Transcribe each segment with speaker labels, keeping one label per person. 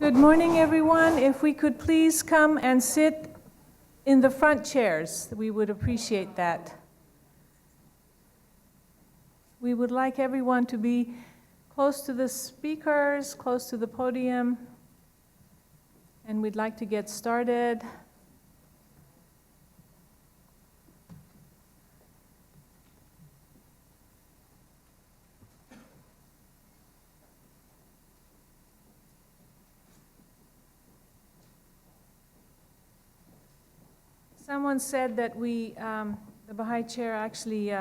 Speaker 1: Good morning, everyone. If we could please come and sit in the front chairs, we would appreciate that. We would like everyone to be close to the speakers, close to the podium, and we'd like to get started. Someone said that the Bahá'í Chair actually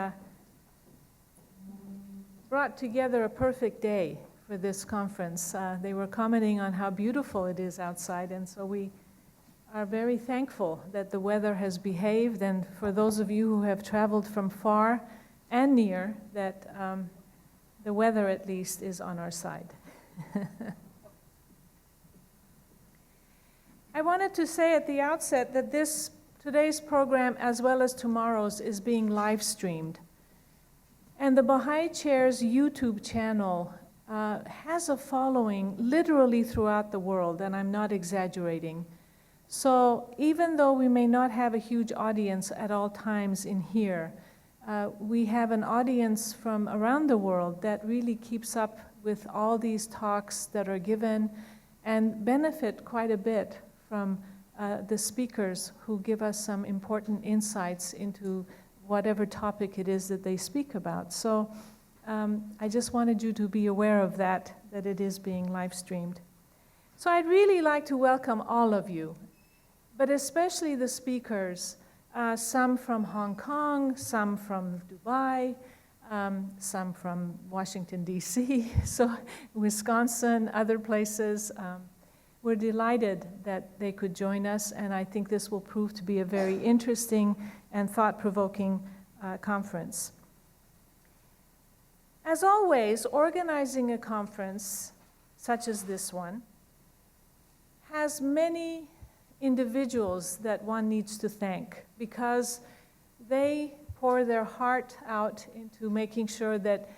Speaker 1: brought together a perfect day for this conference. They were commenting on how beautiful it is outside, and so we are very thankful that the weather has behaved, and for those of you who have traveled from far and near, that the weather at least is on our side. I wanted to say at the outset that today's program, as well as tomorrow's, is being live streamed. And the Bahá'í Chair's YouTube channel has a following literally throughout the world, and I'm not exaggerating. So even though we may not have a huge audience at all times in here, we have an audience from around the world that really keeps up with all these talks that are given and benefit quite a bit from the speakers who give us some important insights into whatever topic it is that they speak about. So I just wanted you to be aware of that it is being live streamed. So I'd really like to welcome all of you, but especially the speakers, some from Hong Kong, some from Dubai, some from Washington, D.C., so Wisconsin, other places. We're delighted that they could join us, and I think this will prove to be a very interesting and thought-provoking conference. As always, organizing a conference such as this one has many individuals that one needs to thank because they pour their heart out into making sure that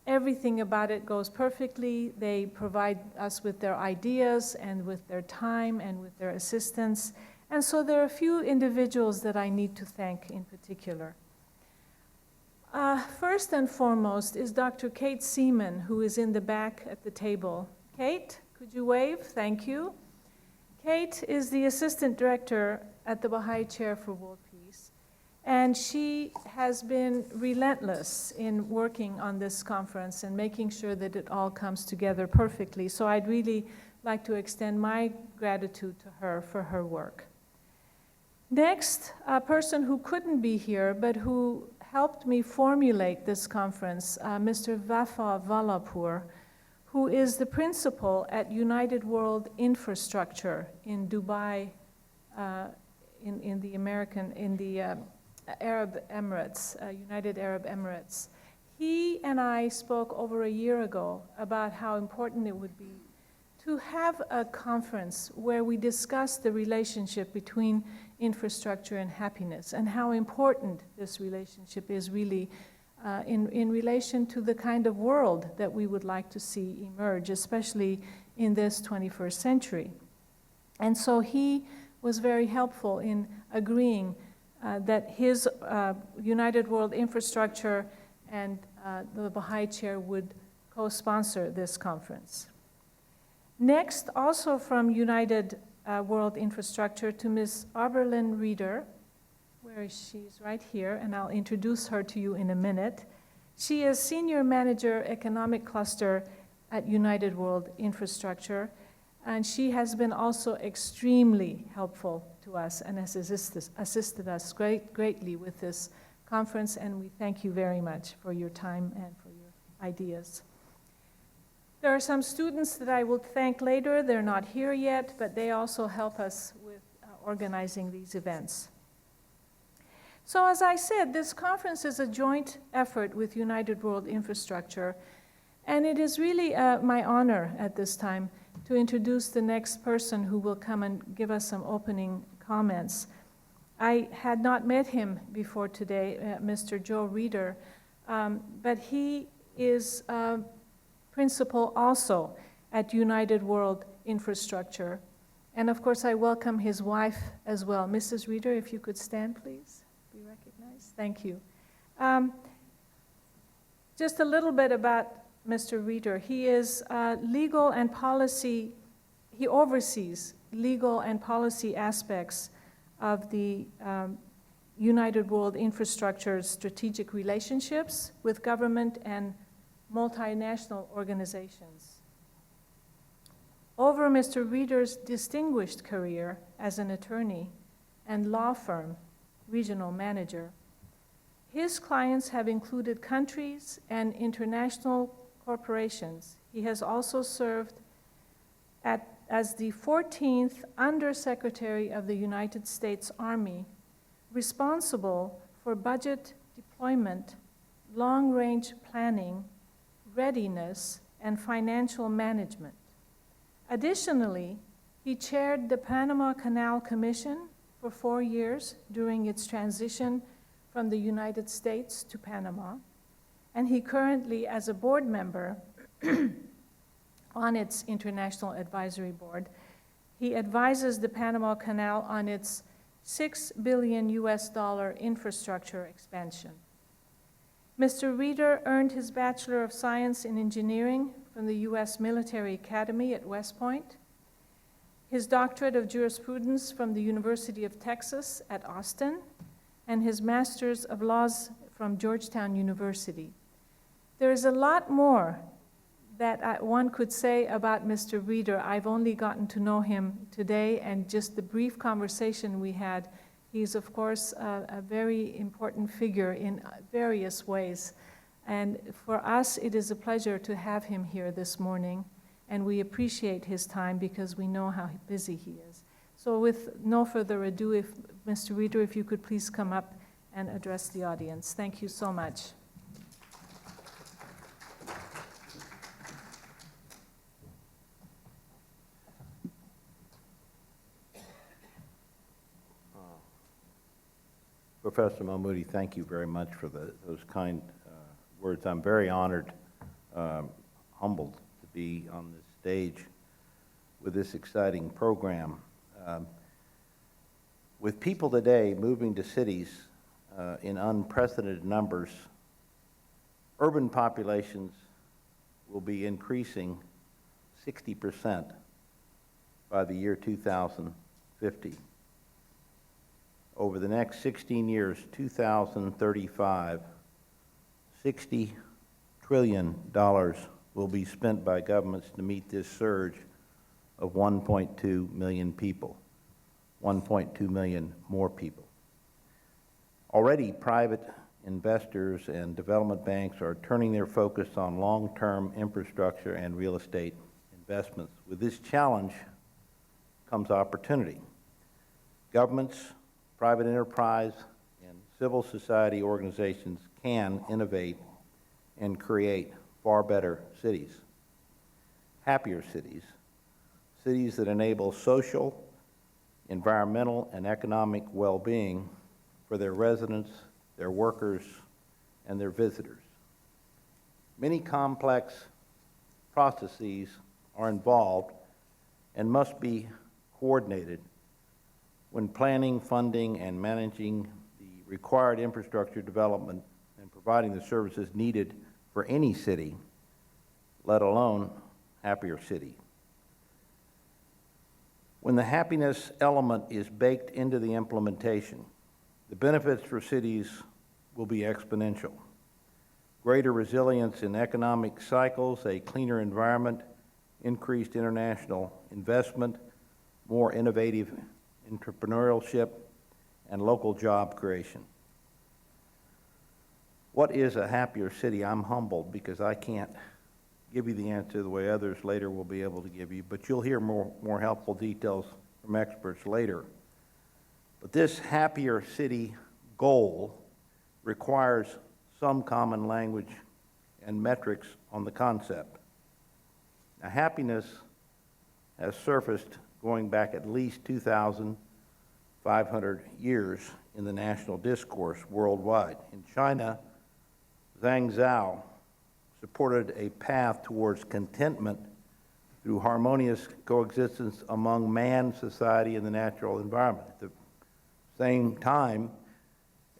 Speaker 1: everything about it goes perfectly. They provide us with their ideas and with their time and with their assistance. And so there are a few individuals that I need to thank in particular. First and foremost is Dr. Kate Seaman, who is in the back at the table. Kate, could you wave? Thank you. Kate is the Assistant Director at the Bahá'í Chair for World Peace. And she has been relentless in working on this conference and making sure that it all comes together perfectly. So I'd really like to extend my gratitude to her for her work. Next, a person who couldn't be here, but who helped me formulate this conference, Mr. Vafa Vallapur, who is the principal at United World Infrastructure in Dubai, in the Arab Emirates, United Arab Emirates. He and I spoke over a year ago about how important it would be to have a conference where we discuss the relationship between infrastructure and happiness and how important this relationship is really in relation to the kind of world that we would like to see emerge, especially in this 21st century. And so he was very helpful in agreeing that his United World Infrastructure and the Bahá'í Chair would co-sponsor this conference. Next, also from United World Infrastructure, to Ms. Aubrilyn Reeder, where she's right here, and I'll introduce her to you in a minute. She is Senior Manager Economic Cluster at United World Infrastructure, and she has been also extremely helpful to us and has assisted us greatly with this conference, and we thank you very much for your time and for your ideas. There are some students that I will thank later. They're not here yet, but they also help us with organizing these events. So as I said, this conference is a joint effort with United World Infrastructure, and it is really my honor at this time to introduce the next person who will come and give us some opening comments. I had not met him before today, Mr. Joe Reeder, but he is principal also at United World Infrastructure. And of course, I welcome his wife as well. Mrs. Reeder, if you could stand, please, be recognized. Thank you. Just a little bit about Mr. Reeder. He is legal and policy, he oversees legal and policy aspects of the United World Infrastructure's strategic relationships with government and multinational organizations. Over Mr. Reeder's distinguished career as an attorney and law firm regional manager, his clients have included countries and international corporations. He has also served as the 14th Undersecretary of the United States Army, responsible for budget deployment, long-range planning, readiness, and financial management. Additionally, he chaired the Panama Canal Commission for 4 years during its transition from the United States to Panama, and he currently, as a board member on its International Advisory Board, he advises the Panama Canal on its $6 billion infrastructure expansion. Mr. Reeder earned his Bachelor of Science in Engineering from the U.S. Military Academy at West Point, his Doctorate of Jurisprudence from the University of Texas at Austin, and his Master's of Laws from Georgetown University. There is a lot more that one could say about Mr. Reeder. I've only gotten to know him today, and just the brief conversation we had. He's, of course, a very important figure in various ways. And for us, it is a pleasure to have him here this morning, and we appreciate his time because we know how busy he is. So with no further ado, if Mr. Reeder, if you could please come up and address the audience. Thank you so much.
Speaker 2: Professor Mahmoudi, thank you very much for those kind words. I'm very honored, humbled to be on this stage with this exciting program. With people today moving to cities in unprecedented numbers, urban populations will be increasing 60% by the year 2050. Over the next 16 years, 2035, $60 trillion will be spent by governments to meet this surge of 1.2 million people, 1.2 million more people. Already, private investors and development banks are turning their focus on long-term infrastructure and real estate investments. With this challenge comes opportunity. Governments, private enterprise, and civil society organizations can innovate and create far better cities, happier cities, cities that enable social, environmental, and economic well-being for their residents, their workers, and their visitors. Many complex processes are involved and must be coordinated when planning, funding, and managing the required infrastructure development and providing the services needed for any city, let alone happier city. When the happiness element is baked into the implementation, the benefits for cities will be exponential. Greater resilience in economic cycles, a cleaner environment, increased international investment, more innovative entrepreneurship, and local job creation. What is a happier city? I'm humbled because I can't give you the answer the way others later will be able to give you, but you'll hear more helpful details from experts later. But this happier city goal requires some common language and metrics on the concept. Now, happiness has surfaced going back at least 2,500 years in the national discourse worldwide. In China, Zhang Zhao supported a path towards contentment through harmonious coexistence among man, society, and the natural environment. At the same time,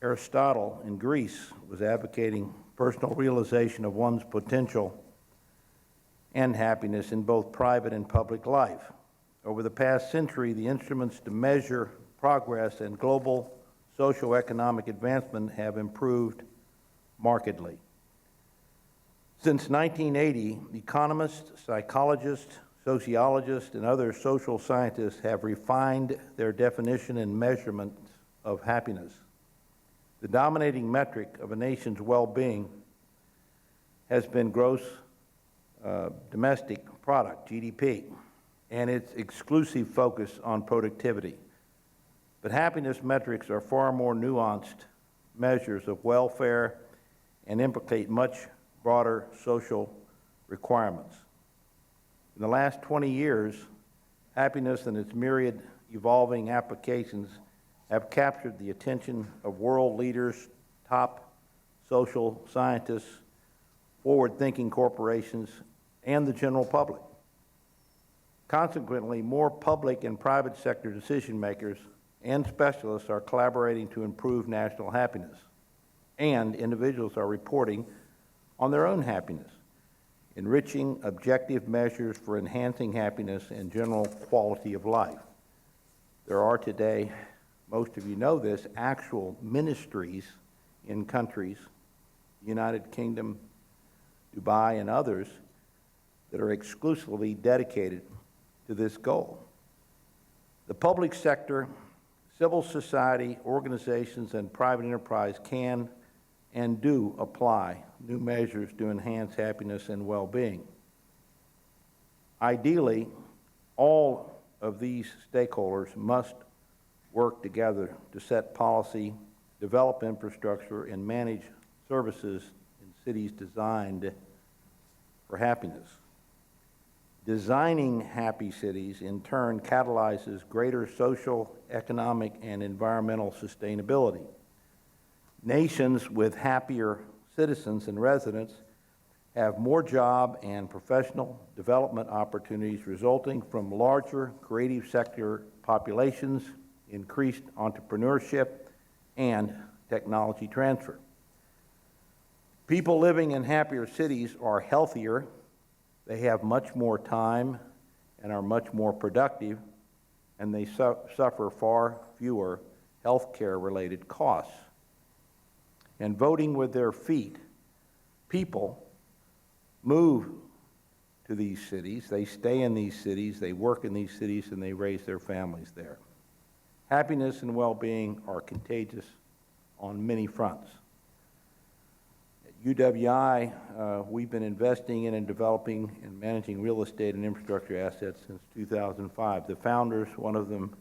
Speaker 2: Aristotle in Greece was advocating personal realization of one's potential and happiness in both private and public life. Over the past century, the instruments to measure progress and global socioeconomic advancement have improved markedly. Since 1980, economists, psychologists, sociologists, and other social scientists have refined their definition and measurement of happiness. The dominating metric of a nation's well-being has been gross domestic product, GDP, and its exclusive focus on productivity. But happiness metrics are far more nuanced measures of welfare and implicate much broader social requirements. In the last 20 years, happiness and its myriad evolving applications have captured the attention of world leaders, top social scientists, forward-thinking corporations, and the general public. Consequently, more public and private sector decision makers and specialists are collaborating to improve national happiness, and individuals are reporting on their own happiness, enriching objective measures for enhancing happiness and general quality of life. There are today, most of you know this, actual ministries in countries, the United Kingdom, Dubai, and others, that are exclusively dedicated to this goal. The public sector, civil society, organizations, and private enterprise can and do apply new measures to enhance happiness and well-being. Ideally, all of these stakeholders must work together to set policy, develop infrastructure, and manage services in cities designed for happiness. Designing happy cities, in turn, catalyzes greater social, economic, and environmental sustainability. Nations with happier citizens and residents have more job and professional development opportunities resulting from larger creative sector populations, increased entrepreneurship, and technology transfer. People living in happier cities are healthier, they have much more time and are much more productive, and they suffer far fewer healthcare-related costs. And voting with their feet, people move to these cities, they stay in these cities, they work in these cities, and they raise their families there. Happiness and well-being are contagious on many fronts. At UWI, we've been investing in and developing and managing real estate and infrastructure assets since 2005. The founders, one of them,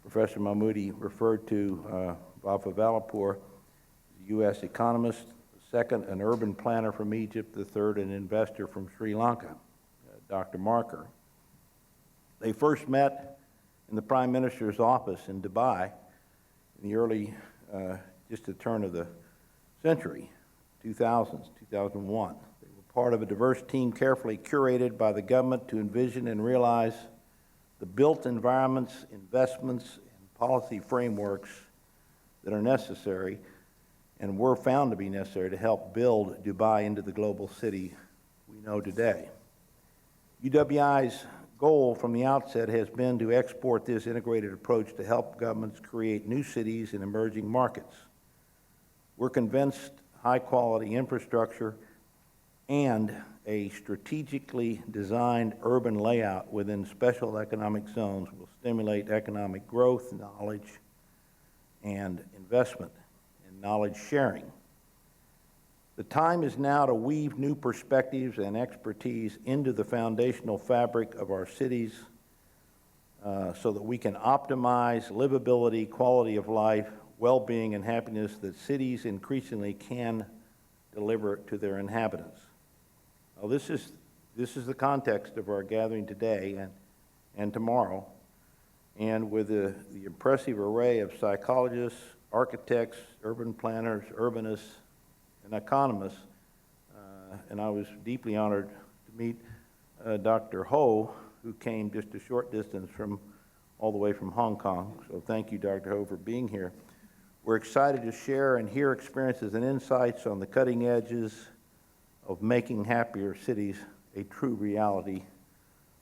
Speaker 2: Professor Mahmoudi, referred to Vafa Valapur, a U.S. economist, the second, an urban planner from Egypt, the third, an investor from Sri Lanka, Dr. Marker. They first met in the Prime Minister's office in Dubai in the early, just the turn of the century, 2000s, 2001. They were part of a diverse team carefully curated by the government to envision and realize the built environments, investments, and policy frameworks that are necessary and were found to be necessary to help build Dubai into the global city we know today. UWI's goal from the outset has been to export this integrated approach to help governments create new cities in emerging markets. We're convinced high-quality infrastructure and a strategically designed urban layout within special economic zones will stimulate economic growth, knowledge, and investment, and knowledge sharing. The time is now to weave new perspectives and expertise into the foundational fabric of our cities so that we can optimize livability, quality of life, well-being, and happiness that cities increasingly can deliver to their inhabitants. Now, this is the context of our gathering today and tomorrow, and with the impressive array of psychologists, architects, urban planners, urbanists, and economists, and I was deeply honored to meet Dr. Ho, who came just a short distance from all the way from Hong Kong. So thank you, Dr. Ho, for being here. We're excited to share and hear experiences and insights on the cutting edges of making happier cities a true reality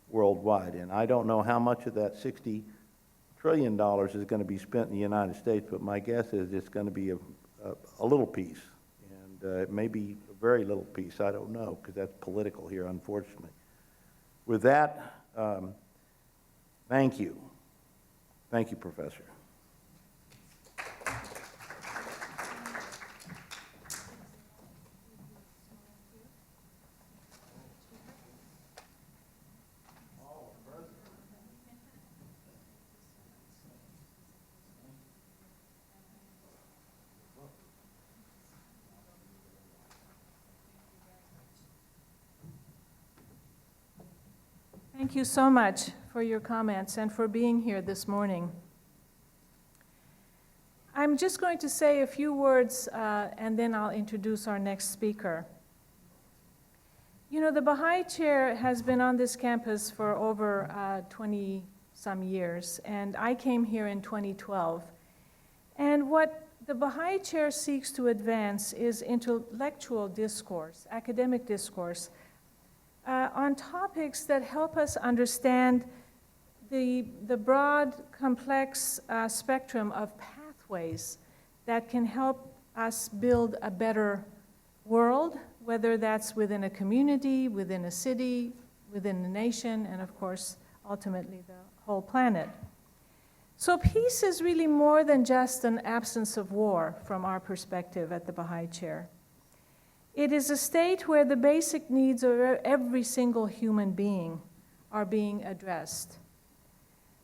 Speaker 2: worldwide. And I don't know how much of that $60 trillion is going to be spent in the United States, but my guess is it's going to be a little piece. And it may be a very little piece. I don't know, because that's political here, unfortunately. With that, thank you. Thank you, Professor.
Speaker 1: Thank you so much for your comments and for being here this morning. I'm just going to say a few words and then I'll introduce our next speaker. You know, the Bahá'í Chair has been on this campus for over 20-some years, and I came here in 2012. And what the Bahá'í Chair seeks to advance is intellectual discourse, academic discourse, on topics that help us understand the broad, complex spectrum of pathways that can help us build a better world, whether that's within a community, within a city, within a nation, and of course, ultimately the whole planet. So peace is really more than just an absence of war from our perspective at the Bahá'í Chair. It is a state where the basic needs of every single human being are being addressed.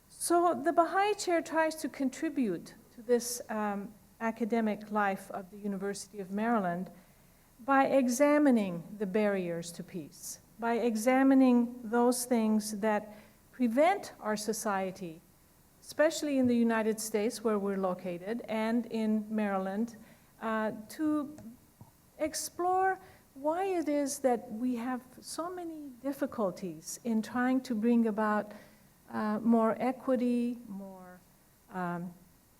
Speaker 1: So the Bahá'í Chair tries to contribute to this academic life of the University of Maryland by examining the barriers to peace, by examining those things that prevent our society, especially in the United States where we're located and in Maryland, to explore why it is that we have so many difficulties in trying to bring about more equity, more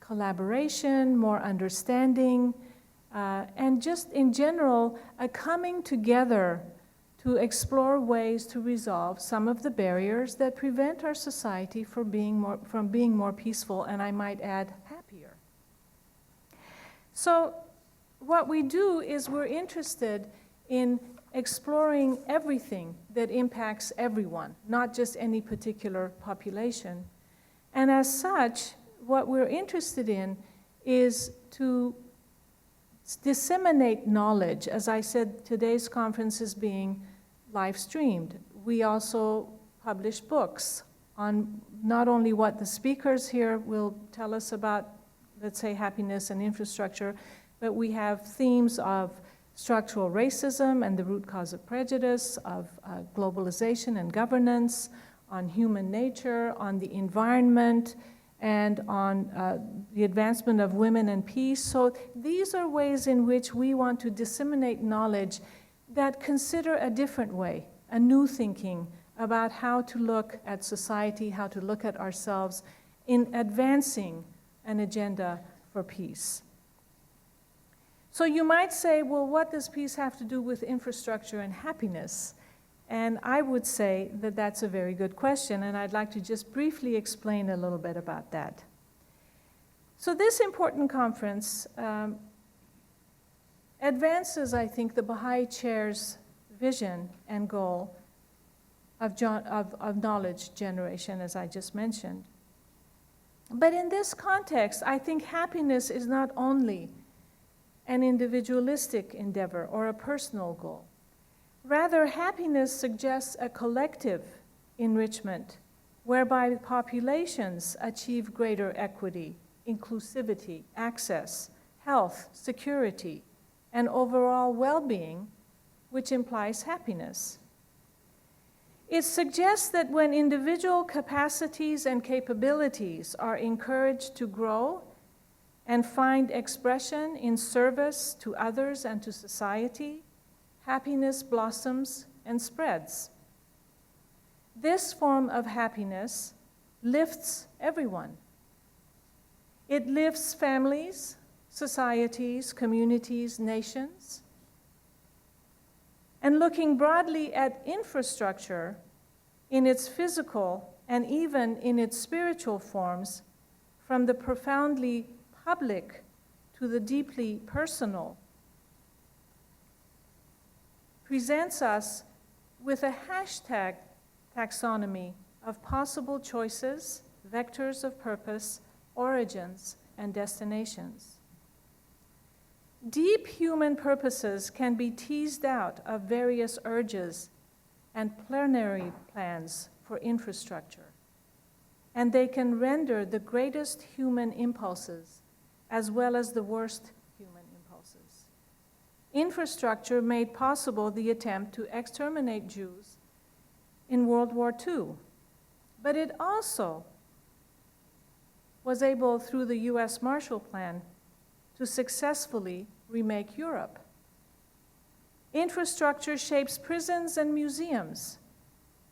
Speaker 1: collaboration, more understanding, and just in general, a coming together to explore ways to resolve some of the barriers that prevent our society from being more peaceful, and I might add, happier. So what we do is we're interested in exploring everything that impacts everyone, not just any particular population. And as such, what we're interested in is to disseminate knowledge. As I said, today's conference is being live streamed. We also publish books on not only what the speakers here will tell us about, let's say, happiness and infrastructure, but we have themes of structural racism and the root cause of prejudice, of globalization and governance, on human nature, on the environment, and on the advancement of women and peace. So these are ways in which we want to disseminate knowledge that consider a different way, a new thinking about how to look at society, how to look at ourselves in advancing an agenda for peace. So you might say, well, what does peace have to do with infrastructure and happiness? And I would say that that's a very good question, and I'd like to just briefly explain a little bit about that. So this important conference advances, I think, the Bahá'í Chair's vision and goal of knowledge generation, as I just mentioned. But in this context, I think happiness is not only an individualistic endeavor or a personal goal. Rather, happiness suggests a collective enrichment whereby populations achieve greater equity, inclusivity, access, health, security, and overall well-being, which implies happiness. It suggests that when individual capacities and capabilities are encouraged to grow and find expression in service to others and to society, happiness blossoms and spreads. This form of happiness lifts everyone. It lifts families, societies, communities, nations. And looking broadly at infrastructure in its physical and even in its spiritual forms, from the profoundly public to the deeply personal, presents us with a hashtag taxonomy of possible choices, vectors of purpose, origins, and destinations. Deep human purposes can be teased out of various urges and plenary plans for infrastructure, and they can render the greatest human impulses as well as the worst human impulses. Infrastructure made possible the attempt to exterminate Jews in World War II, but it also was able, through the US Marshall Plan, to successfully remake Europe. Infrastructure shapes prisons and museums,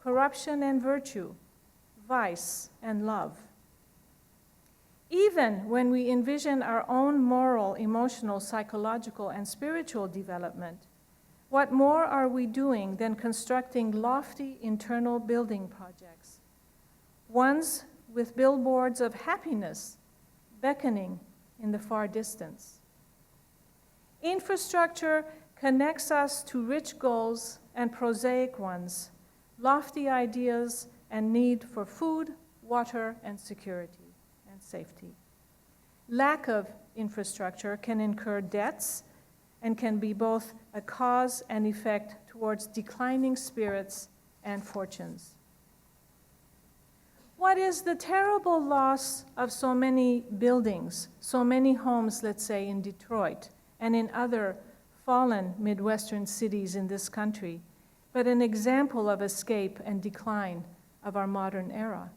Speaker 1: corruption and virtue, vice and love. Even when we envision our own moral, emotional, psychological, and spiritual development, what more are we doing than constructing lofty internal building projects, ones with billboards of happiness beckoning in the far distance? Infrastructure connects us to rich goals and prosaic ones, lofty ideas and need for food, water, and security and safety. Lack of infrastructure can incur debts and can be both a cause and effect towards declining spirits and fortunes. What is the terrible loss of so many buildings, so many homes, let's say, in Detroit and in other fallen Midwestern cities in this country, but an example of escape and decline of our modern era?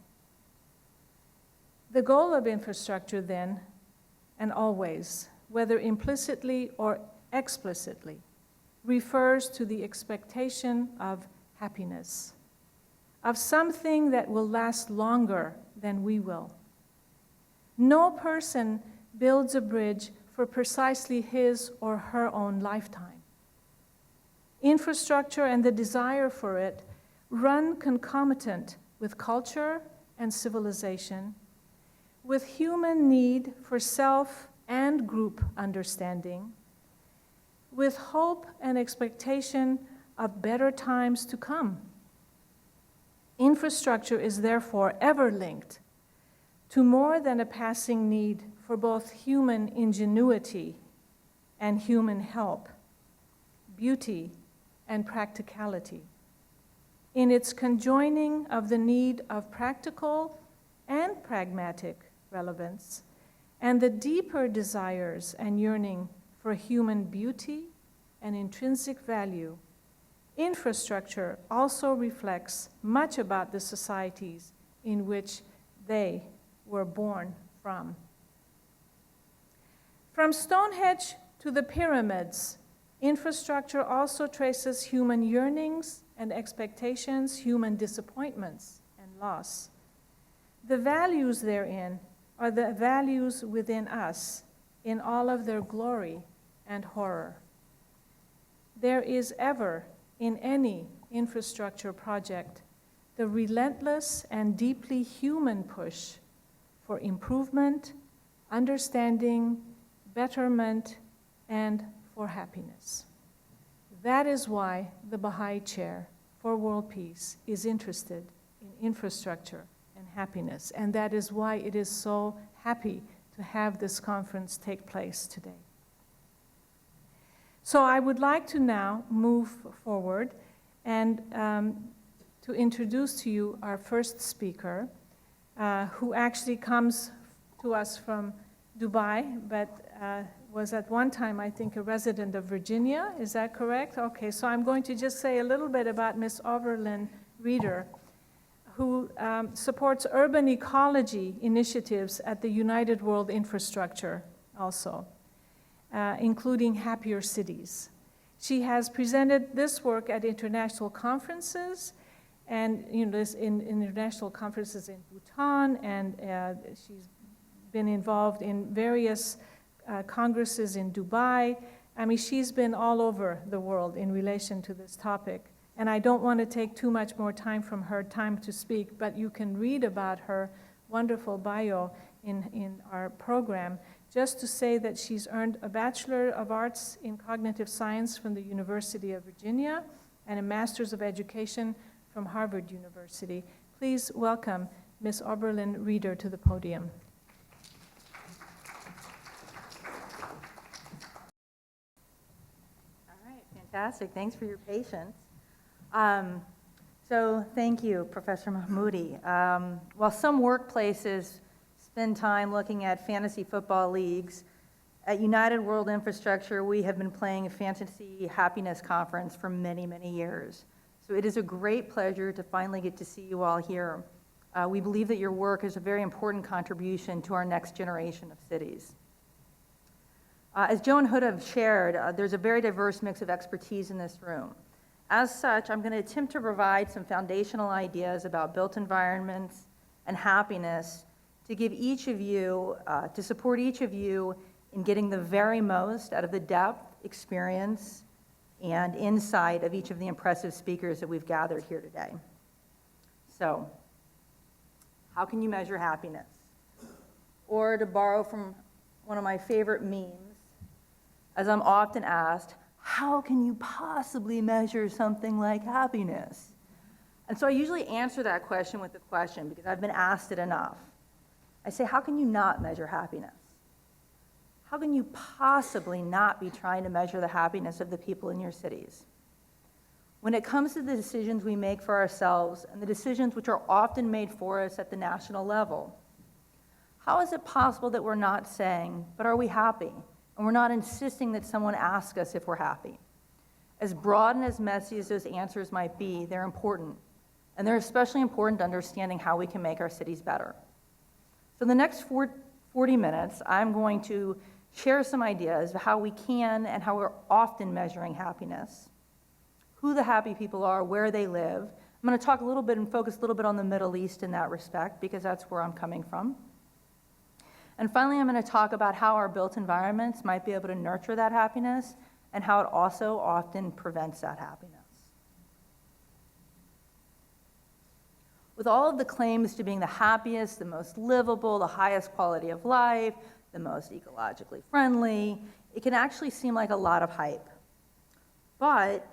Speaker 1: The goal of infrastructure then, and always, whether implicitly or explicitly, refers to the expectation of happiness, of something that will last longer than we will. No person builds a bridge for precisely his or her own lifetime. Infrastructure and the desire for it run concomitant with culture and civilization, with human need for self and group understanding, with hope and expectation of better times to come. Infrastructure is therefore ever linked to more than a passing need for both human ingenuity and human help, beauty and practicality, in its conjoining of the need of practical and pragmatic relevance, and the deeper desires and yearning for human beauty and intrinsic value. Infrastructure also reflects much about the societies in which they were born from. From Stonehenge to the pyramids, infrastructure also traces human yearnings and expectations, human disappointments and loss. The values therein are the values within us in all of their glory and horror. There is ever, in any infrastructure project, the relentless and deeply human push for improvement, understanding, betterment, and for happiness. That is why the Bahá'í Chair for World Peace is interested in infrastructure and happiness, and that is why it is so happy to have this conference take place today. So I would like to now move forward and to introduce to you our first speaker, who actually comes to us from Dubai, but was at one time, I think, a resident of Virginia. Is that correct? Okay, so I'm going to just say a little bit about Ms. Aubrilyn Reeder, who supports urban ecology initiatives at the United World Infrastructure also, including Happier Cities. She has presented this work at international conferences and this in international conferences in Bhutan, and she's been involved in various congresses in Dubai. I mean, she's been all over the world in relation to this topic. And I don't want to take too much more time from her time to speak, but you can read about her wonderful bio in our program. Just to say that she's earned a Bachelor of Arts in Cognitive Science from the University of Virginia and a Master's of Education from Harvard University. Please welcome Ms. Aubrilyn Reeder to the podium.
Speaker 3: All right, fantastic. Thanks for your patience. So thank you, Professor Mahmoudi. While some workplaces spend time looking at fantasy football leagues, at United World Infrastructure, we have been playing a fantasy happiness conference for many, many years. So it is a great pleasure to finally get to see you all here. We believe that your work is a very important contribution to our next generation of cities. As Joe and Hood have shared, there's a very diverse mix of expertise in this room. As such, I'm going to attempt to provide some foundational ideas about built environments and happiness to give each of you, to support each of you in getting the very most out of the depth, experience, and insight of each of the impressive speakers that we've gathered here today. So, how can you measure happiness? Or to borrow from one of my favorite memes, as I'm often asked, how can you possibly measure something like happiness? And so I usually answer that question with a question because I've been asked it enough. I say, how can you not measure happiness? How can you possibly not be trying to measure the happiness of the people in your cities? When it comes to the decisions we make for ourselves and the decisions which are often made for us at the national level, how is it possible that we're not saying, but are we happy? And we're not insisting that someone ask us if we're happy. As broad and as messy as those answers might be, they're important. And they're especially important to understanding how we can make our cities better. So in the next 40 minutes, I'm going to share some ideas of how we can and how we're often measuring happiness, who the happy people are, where they live. I'm going to talk a little bit and focus a little bit on the Middle East in that respect, because that's where I'm coming from. And finally, I'm going to talk about how our built environments might be able to nurture that happiness and how it also often prevents that happiness. With all of the claims to being the happiest, the most livable, the highest quality of life, the most ecologically friendly, it can actually seem like a lot of hype. But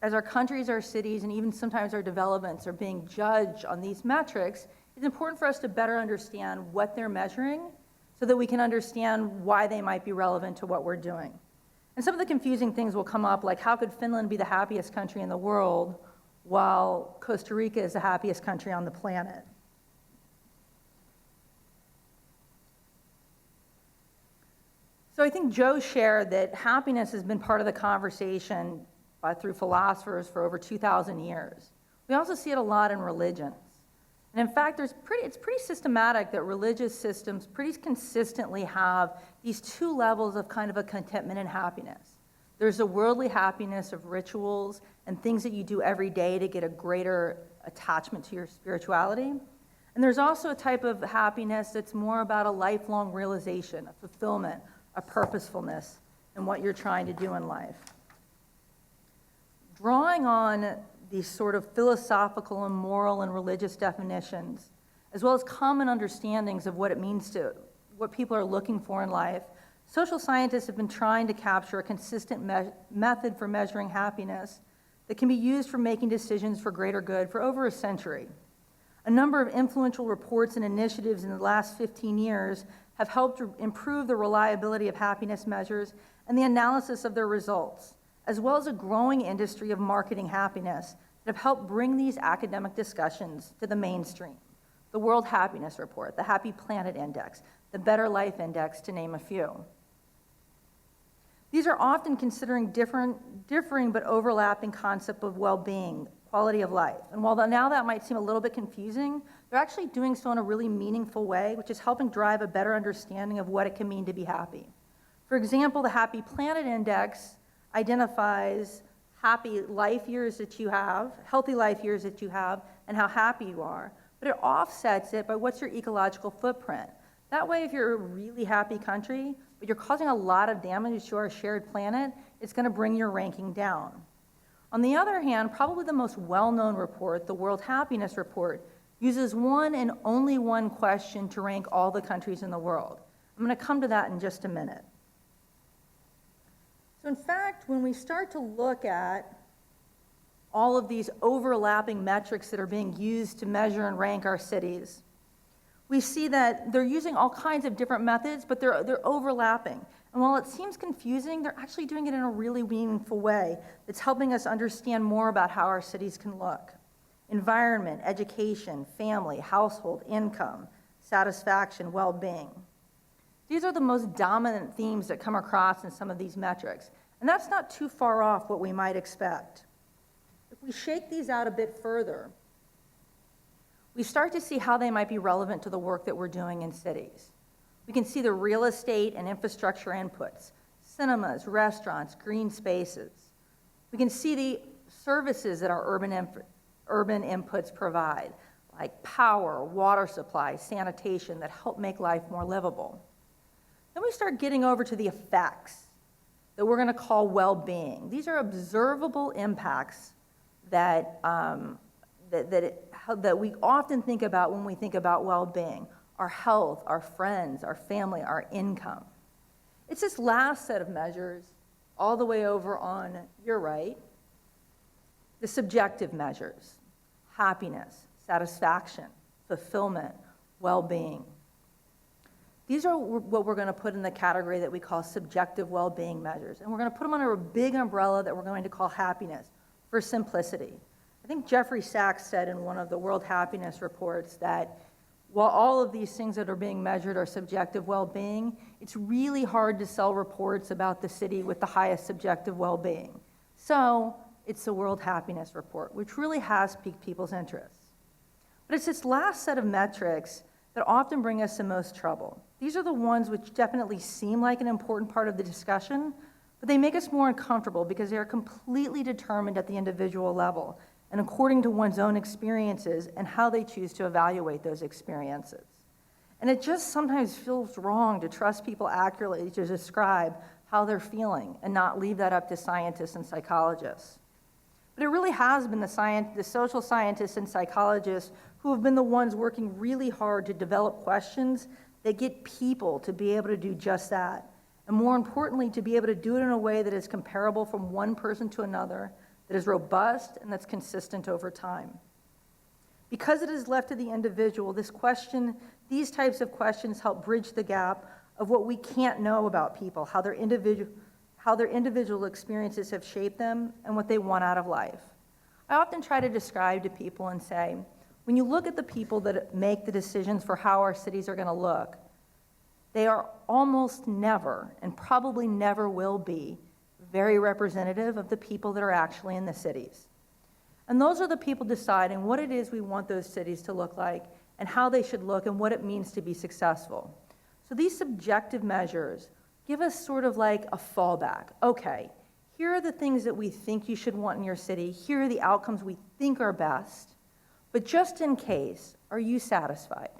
Speaker 3: as our countries, our cities, and even sometimes our developments are being judged on these metrics, it's important for us to better understand what they're measuring so that we can understand why they might be relevant to what we're doing. And some of the confusing things will come up, like how could Finland be the happiest country in the world while Costa Rica is the happiest country on the planet? So I think Joe shared that happiness has been part of the conversation through philosophers for over 2,000 years. We also see it a lot in religions. And in fact, it's pretty systematic that religious systems pretty consistently have these two levels of kind of a contentment and happiness. There's a worldly happiness of rituals and things that you do every day to get a greater attachment to your spirituality. And there's also a type of happiness that's more about a lifelong realization, a fulfillment, a purposefulness in what you're trying to do in life. Drawing on these sort of philosophical and moral and religious definitions, as well as common understandings of what it means to, what people are looking for in life, social scientists have been trying to capture a consistent method for measuring happiness that can be used for making decisions for greater good for over a century. A number of influential reports and initiatives in the last 15 years have helped improve the reliability of happiness measures and the analysis of their results, as well as a growing industry of marketing happiness that have helped bring these academic discussions to the mainstream. The World Happiness Report, the Happy Planet Index, the Better Life Index, to name a few. These are often considering differing but overlapping concept of well-being, quality of life. And while now that might seem a little bit confusing, they're actually doing so in a really meaningful way, which is helping drive a better understanding of what it can mean to be happy. For example, the Happy Planet Index identifies happy life years that you have, healthy life years that you have, and how happy you are, but it offsets it by what's your ecological footprint. That way, if you're a really happy country, but you're causing a lot of damage to our shared planet, it's going to bring your ranking down. On the other hand, probably the most well-known report, the World Happiness Report, uses one and only one question to rank all the countries in the world. I'm going to come to that in just a minute. So in fact, when we start to look at all of these overlapping metrics that are being used to measure and rank our cities, we see that they're using all kinds of different methods, but they're overlapping. And while it seems confusing, they're actually doing it in a really meaningful way that's helping us understand more about how our cities can look. Environment, education, family, household, income, satisfaction, well-being. These are the most dominant themes that come across in some of these metrics. And that's not too far off what we might expect. If we shake these out a bit further, we start to see how they might be relevant to the work that we're doing in cities. We can see the real estate and infrastructure inputs, cinemas, restaurants, green spaces. We can see the services that our urban inputs provide, like power, water supply, sanitation, that help make life more livable. Then we start getting over to the effects that we're going to call well-being. These are observable impacts that we often think about when we think about well-being. Our health, our friends, our family, our income. It's this last set of measures, all the way over on your right, the subjective measures: happiness, satisfaction, fulfillment, well-being. These are what we're going to put in the category that we call subjective well-being measures. And we're going to put them under a big umbrella that we're going to call happiness for simplicity. I think Jeffrey Sachs said in one of the World Happiness Reports that while all of these things that are being measured are subjective well-being, it's really hard to sell reports about the city with the highest subjective well-being. So it's the World Happiness Report, which really has piqued people's interest. But it's this last set of metrics that often bring us the most trouble. These are the ones which definitely seem like an important part of the discussion, but they make us more uncomfortable because they are completely determined at the individual level and according to one's own experiences and how they choose to evaluate those experiences. And it just sometimes feels wrong to trust people accurately to describe how they're feeling and not leave that up to scientists and psychologists. But it really has been the social scientists and psychologists who have been the ones working really hard to develop questions that get people to be able to do just that. And more importantly, to be able to do it in a way that is comparable from one person to another, that is robust and that's consistent over time. Because it is left to the individual, these types of questions help bridge the gap of what we can't know about people, how their individual experiences have shaped them and what they want out of life. I often try to describe to people and say, when you look at the people that make the decisions for how our cities are going to look, they are almost never, and probably never will be, very representative of the people that are actually in the cities. And those are the people deciding what it is we want those cities to look like and how they should look and what it means to be successful. So these subjective measures give us sort of like a fallback. Okay, here are the things that we think you should want in your city. Here are the outcomes we think are best. But just in case, are you satisfied?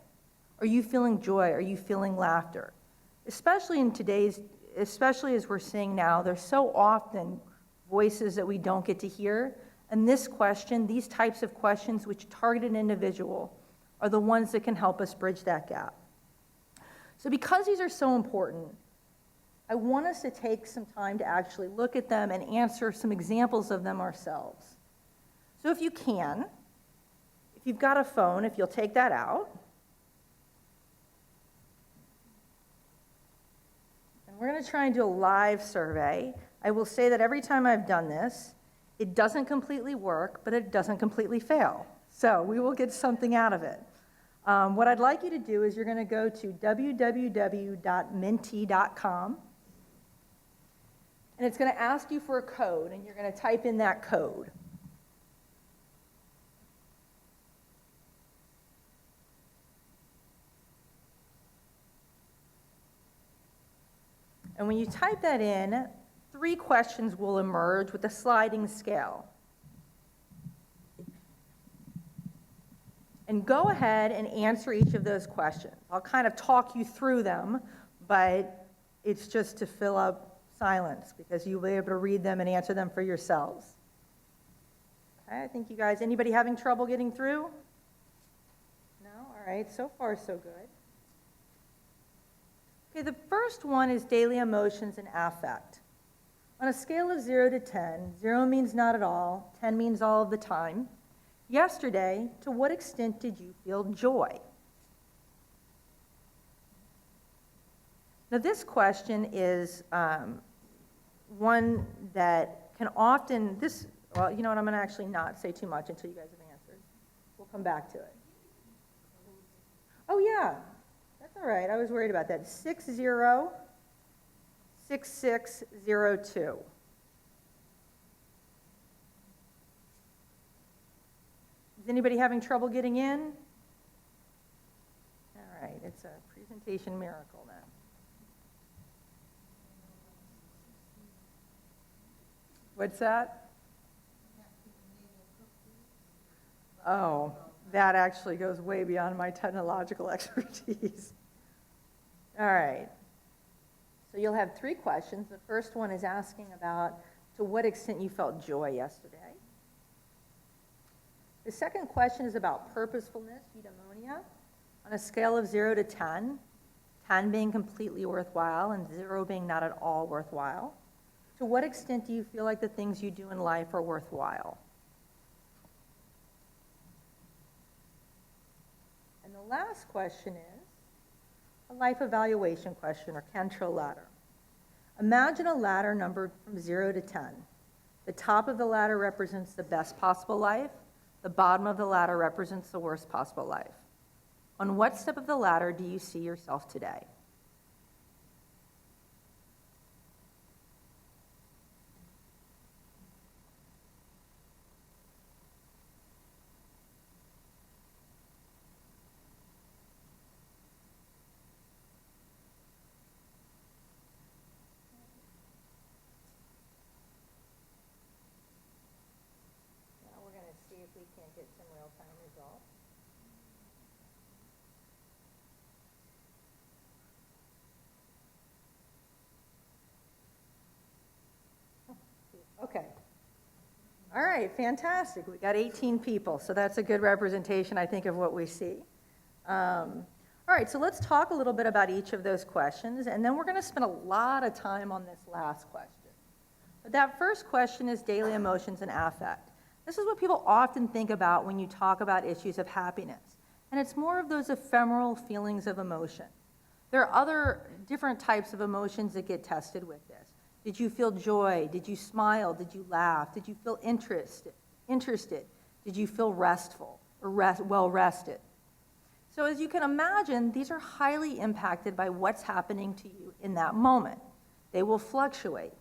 Speaker 3: Are you feeling joy? Are you feeling laughter? Especially as we're seeing now, there's so often voices that we don't get to hear. And these types of questions which target an individual are the ones that can help us bridge that gap. So because these are so important, I want us to take some time to actually look at them and answer some examples of them ourselves. So if you can, if you've got a phone, if you'll take that out. And we're going to try and do a live survey. I will say that every time I've done this, it doesn't completely work, but it doesn't completely fail. So we will get something out of it. What I'd like you to do is you're going to go to www.minty.com, and it's going to ask you for a code, and you're going to type in that code. And when you type that in, 3 questions will emerge with a sliding scale. And go ahead and answer each of those questions. I'll kind of talk you through them, but it's just to fill up silence because you'll be able to read them and answer them for yourselves. Okay, I think you guys, anybody having trouble getting through? No? All right, so far so good. Okay, the first one is daily emotions and affect. On a scale of 0 to 10, 0 means not at all, 10 means all of the time. Yesterday, to what extent did you feel joy? Now, this question is one that can often, well, you know what, I'm going to actually not say too much until you guys have answered. We'll come back to it. Oh, yeah, that's all right. I was worried about that. 606602. Is anybody having trouble getting in? All right, it's a presentation miracle then. What's that? Oh, that actually goes way beyond my technological expertise. All right. So you'll have 3 questions. The first one is asking about to what extent you felt joy yesterday. The second question is about purposefulness, eudaimonia, on a scale of 0 to 10, 10 being completely worthwhile and 0 being not at all worthwhile. To what extent do you feel like the things you do in life are worthwhile? And the last question is a life evaluation question, or Cantrell ladder. Imagine a ladder numbered from 0 to 10. The top of the ladder represents the best possible life. The bottom of the ladder represents the worst possible life. On what step of the ladder do you see yourself today? See if we can't get some real-time results. Okay. All right, fantastic. We got 18 people, so that's a good representation, I think, of what we see. All right, so let's talk a little bit about each of those questions, and then we're going to spend a lot of time on this last question. But that first question is daily emotions and affect. This is what people often think about when you talk about issues of happiness. And it's more of those ephemeral feelings of emotion. There are other different types of emotions that get tested with this. Did you feel joy? Did you smile? Did you laugh? Did you feel interested? Did you feel restful or well rested? So as you can imagine, these are highly impacted by what's happening to you in that moment. They will fluctuate.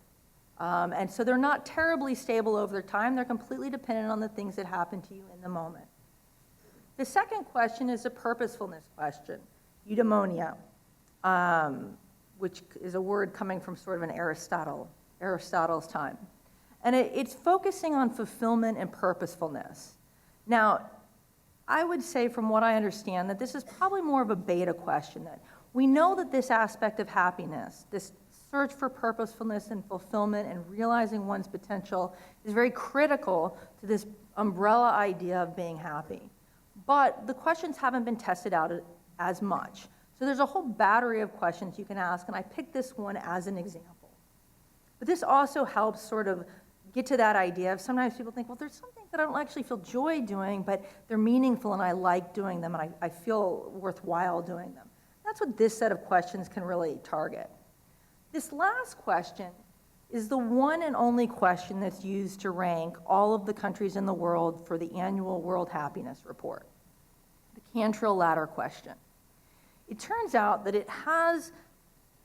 Speaker 3: And so they're not terribly stable over time. They're completely dependent on the things that happen to you in the moment. The second question is a purposefulness question, eudaimonia, which is a word coming from sort of an Aristotle's time. And it's focusing on fulfillment and purposefulness. Now, I would say from what I understand that this is probably more of a beta question, that we know that this aspect of happiness, this search for purposefulness and fulfillment and realizing one's potential is very critical to this umbrella idea of being happy. But the questions haven't been tested out as much. So there's a whole battery of questions you can ask, and I picked this one as an example. But this also helps sort of get to that idea of sometimes people think, well, there's some things that I don't actually feel joy doing, but they're meaningful and I like doing them and I feel worthwhile doing them. That's what this set of questions can really target. This last question is the one and only question that's used to rank all of the countries in the world for the annual World Happiness Report, the Cantrell ladder question. It turns out that it has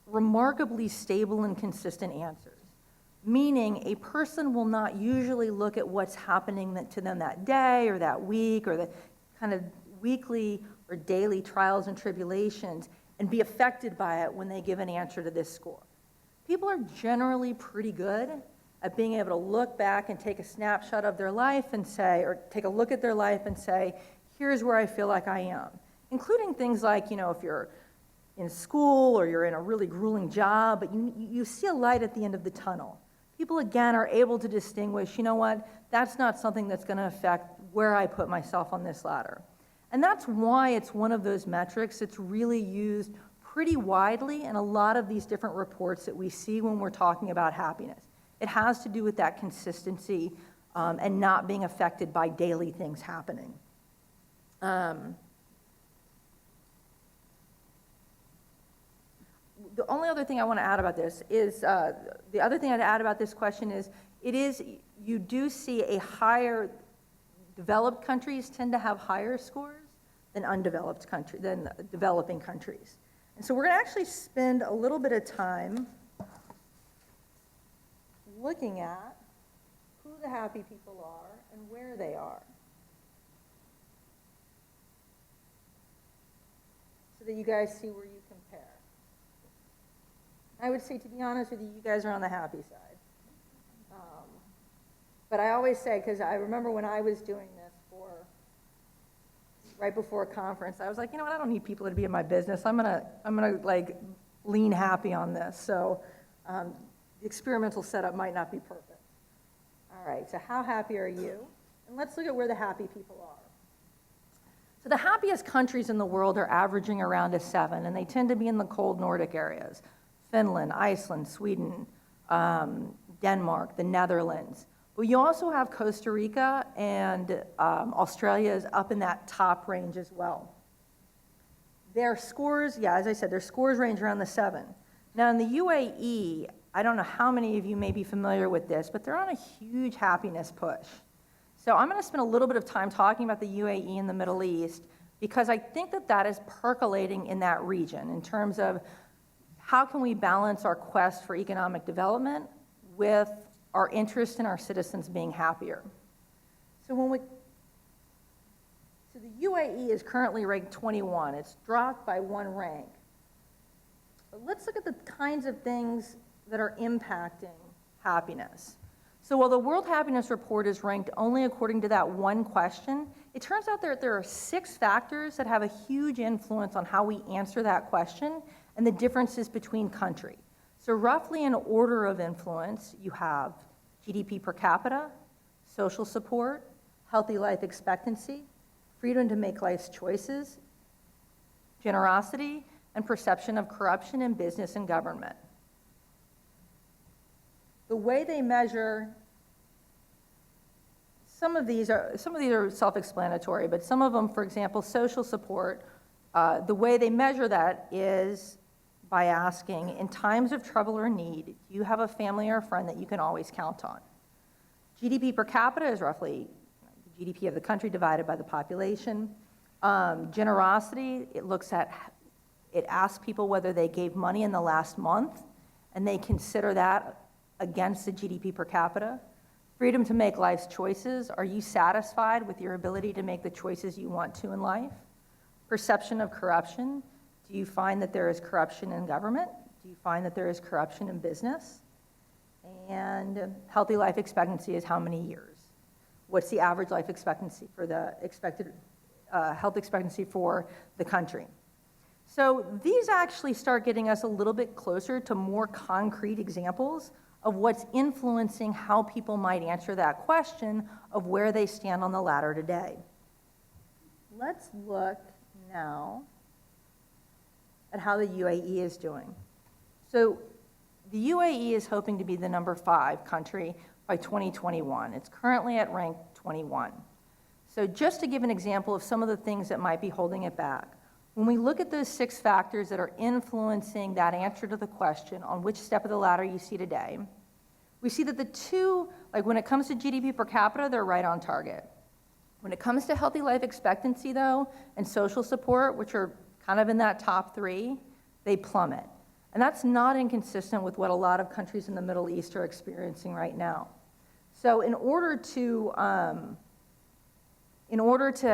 Speaker 3: remarkably stable and consistent answers, meaning a person will not usually look at what's happening to them that day or that week or the kind of weekly or daily trials and tribulations and be affected by it when they give an answer to this score. people are generally pretty good at being able to look back and take a snapshot of their life and say, or take a look at their life and say, here's where I feel like I am. Including things like, if you're in school or you're in a really grueling job, but you see a light at the end of the tunnel. People, again, are able to distinguish, you know what, that's not something that's going to affect where I put myself on this ladder. And that's why it's one of those metrics that's really used pretty widely in a lot of these different reports that we see when we're talking about happiness. It has to do with that consistency and not being affected by daily things happening. The only other thing I want to add about this is, the other thing I'd add about this question is, you do see a higher, developed countries tend to have higher scores than developing countries. And so we're going to actually spend a little bit of time looking at who the happy people are and where they are, so that you guys see where you compare. I would say, to be honest with you, you guys are on the happy side. But I always say, because I remember when I was doing this right before a conference, I was like, you know what, I don't need people to be in my business. I'm gonna like lean happy on this. So the experimental setup might not be perfect. All right, so how happy are you? And let's look at where the happy people are. So the happiest countries in the world are averaging around a 7, and they tend to be in the cold Nordic areas. Finland, Iceland, Sweden, Denmark, the Netherlands. But you also have Costa Rica, and Australia is up in that top range as well. Their scores, as I said, their scores range around the 7. Now in the UAE, I don't know how many of you may be familiar with this, but they're on a huge happiness push. So I'm going to spend a little bit of time talking about the UAE and the Middle East, because I think that is percolating in that region in terms of how can we balance our quest for economic development with our interest in our citizens being happier. So the UAE is currently ranked 21. It's dropped by 1 rank. But let's look at the kinds of things that are impacting happiness. So while the World Happiness Report is ranked only according to that one question, it turns out that there are 6 factors that have a huge influence on how we answer that question and the differences between countries. So roughly in order of influence, you have GDP per capita, social support, healthy life expectancy, freedom to make life's choices, generosity, and perception of corruption in business and government. The way they measure, some of these are self-explanatory, but some of them, for example, social support, the way they measure that is by asking, in times of trouble or need, do you have a family or a friend that you can always count on? GDP per capita is roughly the GDP of the country divided by the population. Generosity, it asks people whether they gave money in the last month, and they consider that against the GDP per capita. Freedom to make life's choices, are you satisfied with your ability to make the choices you want to in life? Perception of corruption, do you find that there is corruption in government? Do you find that there is corruption in business? And healthy life expectancy is how many years? What's the average life expectancy for the expected health expectancy for the country? So these actually start getting us a little bit closer to more concrete examples of what's influencing how people might answer that question of where they stand on the ladder today. Let's look now at how the UAE is doing. So the UAE is hoping to be the number 5 country by 2021. It's currently at rank 21. So just to give an example of some of the things that might be holding it back, when we look at those 6 factors that are influencing that answer to the question on which step of the ladder you see today, we see that the 2, like when it comes to GDP per capita, they're right on target. When it comes to healthy life expectancy, though, and social support, which are kind of in that top 3, they plummet. And that's not inconsistent with what a lot of countries in the Middle East are experiencing right now. So in order to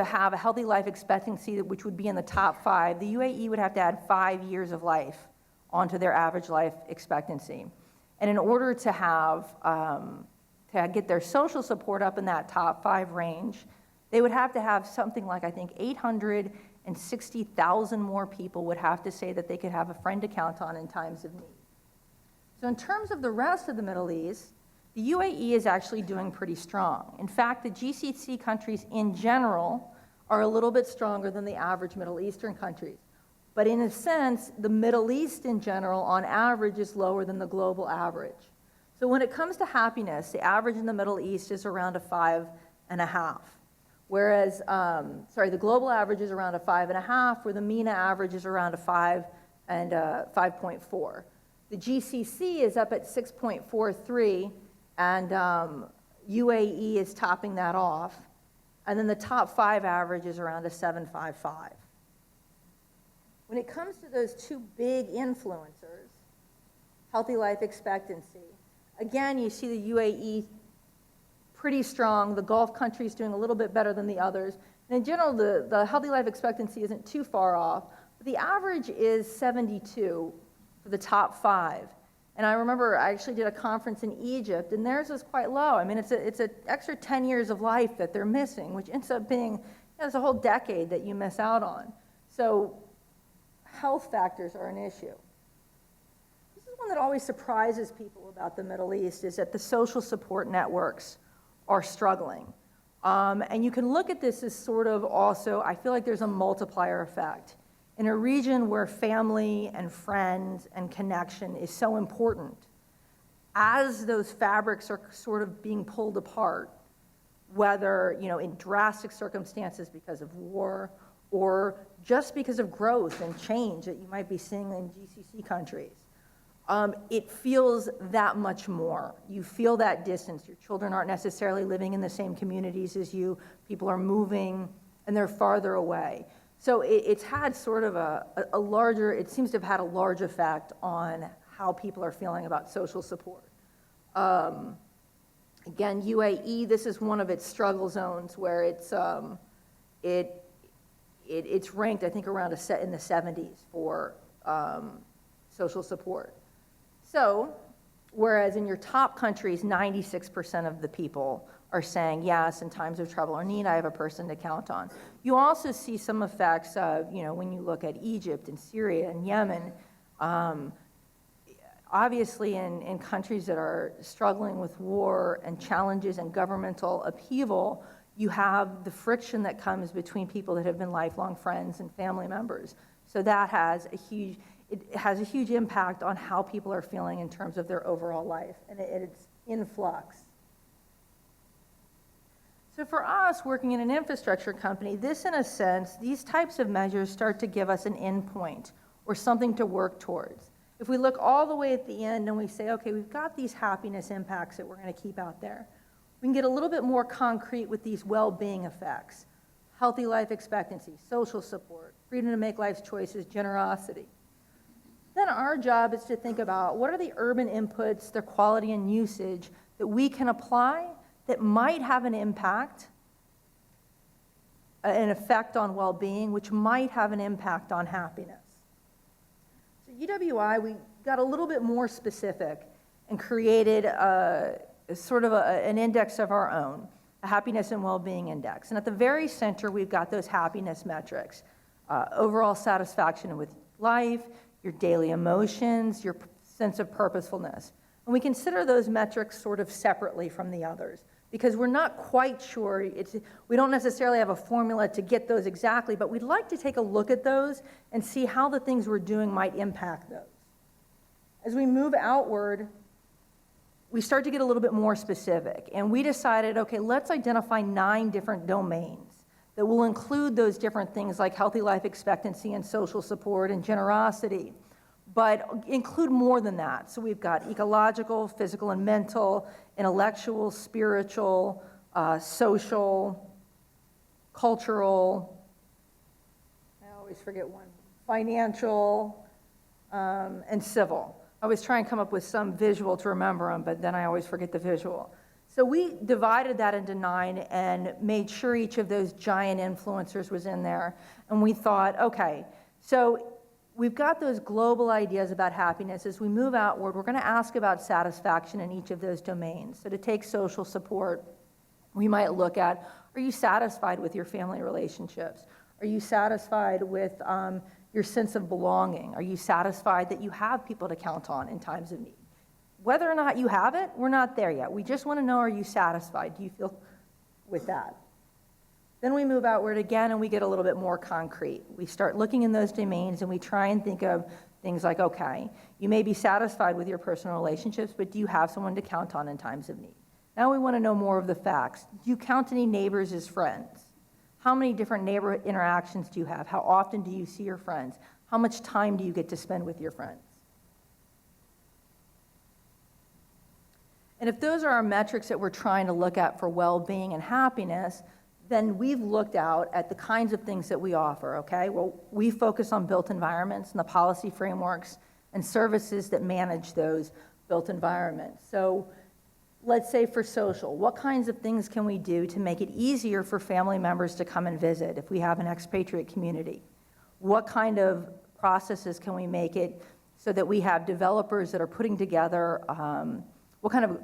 Speaker 3: have a healthy life expectancy, which would be in the top 5, the UAE would have to add 5 years of life onto their average life expectancy. And in order to get their social support up in that top 5 range, they would have to have something like, I think, 860,000 more people would have to say that they could have a friend to count on in times of need. So in terms of the rest of the Middle East, the UAE is actually doing pretty strong. In fact, the GCC countries in general are a little bit stronger than the average Middle Eastern countries. But in a sense, the Middle East in general, on average, is lower than the global average. So when it comes to happiness, the average in the Middle East is around a 5.5. Whereas, the global average is around a 5.5, where the MENA average is around a 5 and 5.4. The GCC is up at 6.43, and UAE is topping that off. And then the top 5 average is around a 7.55. When it comes to those 2 big influencers, healthy life expectancy, again, you see the UAE pretty strong. The Gulf countries doing a little bit better than the others. And in general, the healthy life expectancy isn't too far off. But the average is 72 for the top 5. And I remember I actually did a conference in Egypt, and theirs is quite low. I mean, it's an extra 10 years of life that they're missing, which ends up being, it's a whole decade that you miss out on. So health factors are an issue. This is one that always surprises people about the Middle East, is that the social support networks are struggling. And you can look at this as sort of also, I feel like there's a multiplier effect. In a region where family and friends and connection is so important, as those fabrics are sort of being pulled apart, whether in drastic circumstances because of war or just because of growth and change that you might be seeing in GCC countries, it feels that much more. You feel that distance. Your children aren't necessarily living in the same communities as you. People are moving, and they're farther away. So it's had sort of a larger, it seems to have had a large effect on how people are feeling about social support. Again, UAE, this is one of its struggle zones where it's ranked, I think, around in the 70s for social support. So, whereas in your top countries, 96% of the people are saying, yes, in times of trouble or need, I have a person to count on. You also see some effects of, when you look at Egypt and Syria and Yemen, obviously in countries that are struggling with war and challenges and governmental upheaval, you have the friction that comes between people that have been lifelong friends and family members. So that has a huge impact on how people are feeling in terms of their overall life, and it's in flux. So for us, working in an infrastructure company, this, in a sense, these types of measures start to give us an endpoint or something to work towards. If we look all the way at the end and we say, okay, we've got these happiness impacts that we're going to keep out there, we can get a little bit more concrete with these well-being effects: healthy life expectancy, social support, freedom to make life's choices, generosity. Then our job is to think about what are the urban inputs, their quality and usage that we can apply that might have an impact, an effect on well-being, which might have an impact on happiness. So UWI, we got a little bit more specific and created an index of our own, a happiness and well-being index. And at the very center, we've got those happiness metrics: overall satisfaction with life, your daily emotions, your sense of purposefulness. And we consider those metrics sort of separately from the others, because we're not quite sure, we don't necessarily have a formula to get those exactly, but we'd like to take a look at those and see how the things we're doing might impact those. As we move outward, we start to get a little bit more specific, and we decided, okay, let's identify 9 different domains that will include those different things like healthy life expectancy and social support and generosity, but include more than that. So we've got ecological, physical and mental, intellectual, spiritual, social, cultural, I always forget one, financial, and civil. I always try and come up with some visual to remember them, but then I always forget the visual. So we divided that into 9 and made sure each of those giant influencers was in there. And we thought, okay, so we've got those global ideas about happiness. As we move outward, we're going to ask about satisfaction in each of those domains. So to take social support, we might look at, are you satisfied with your family relationships? Are you satisfied with your sense of belonging? Are you satisfied that you have people to count on in times of need? Whether or not you have it, we're not there yet. We just want to know, are you satisfied? Do you feel with that? Then we move outward again and we get a little bit more concrete. We start looking in those domains and we try and think of things like, okay, you may be satisfied with your personal relationships, but do you have someone to count on in times of need? Now we want to know more of the facts. Do you count any neighbors as friends? How many different neighborhood interactions do you have? How often do you see your friends? How much time do you get to spend with your friends? And if those are our metrics that we're trying to look at for well-being and happiness, then we've looked out at the kinds of things that we offer, okay? Well, we focus on built environments and the policy frameworks and services that manage those built environments. So let's say for social, what kinds of things can we do to make it easier for family members to come and visit if we have an expatriate community? What kind of processes can we make it so that we have developers that are putting together, what kind of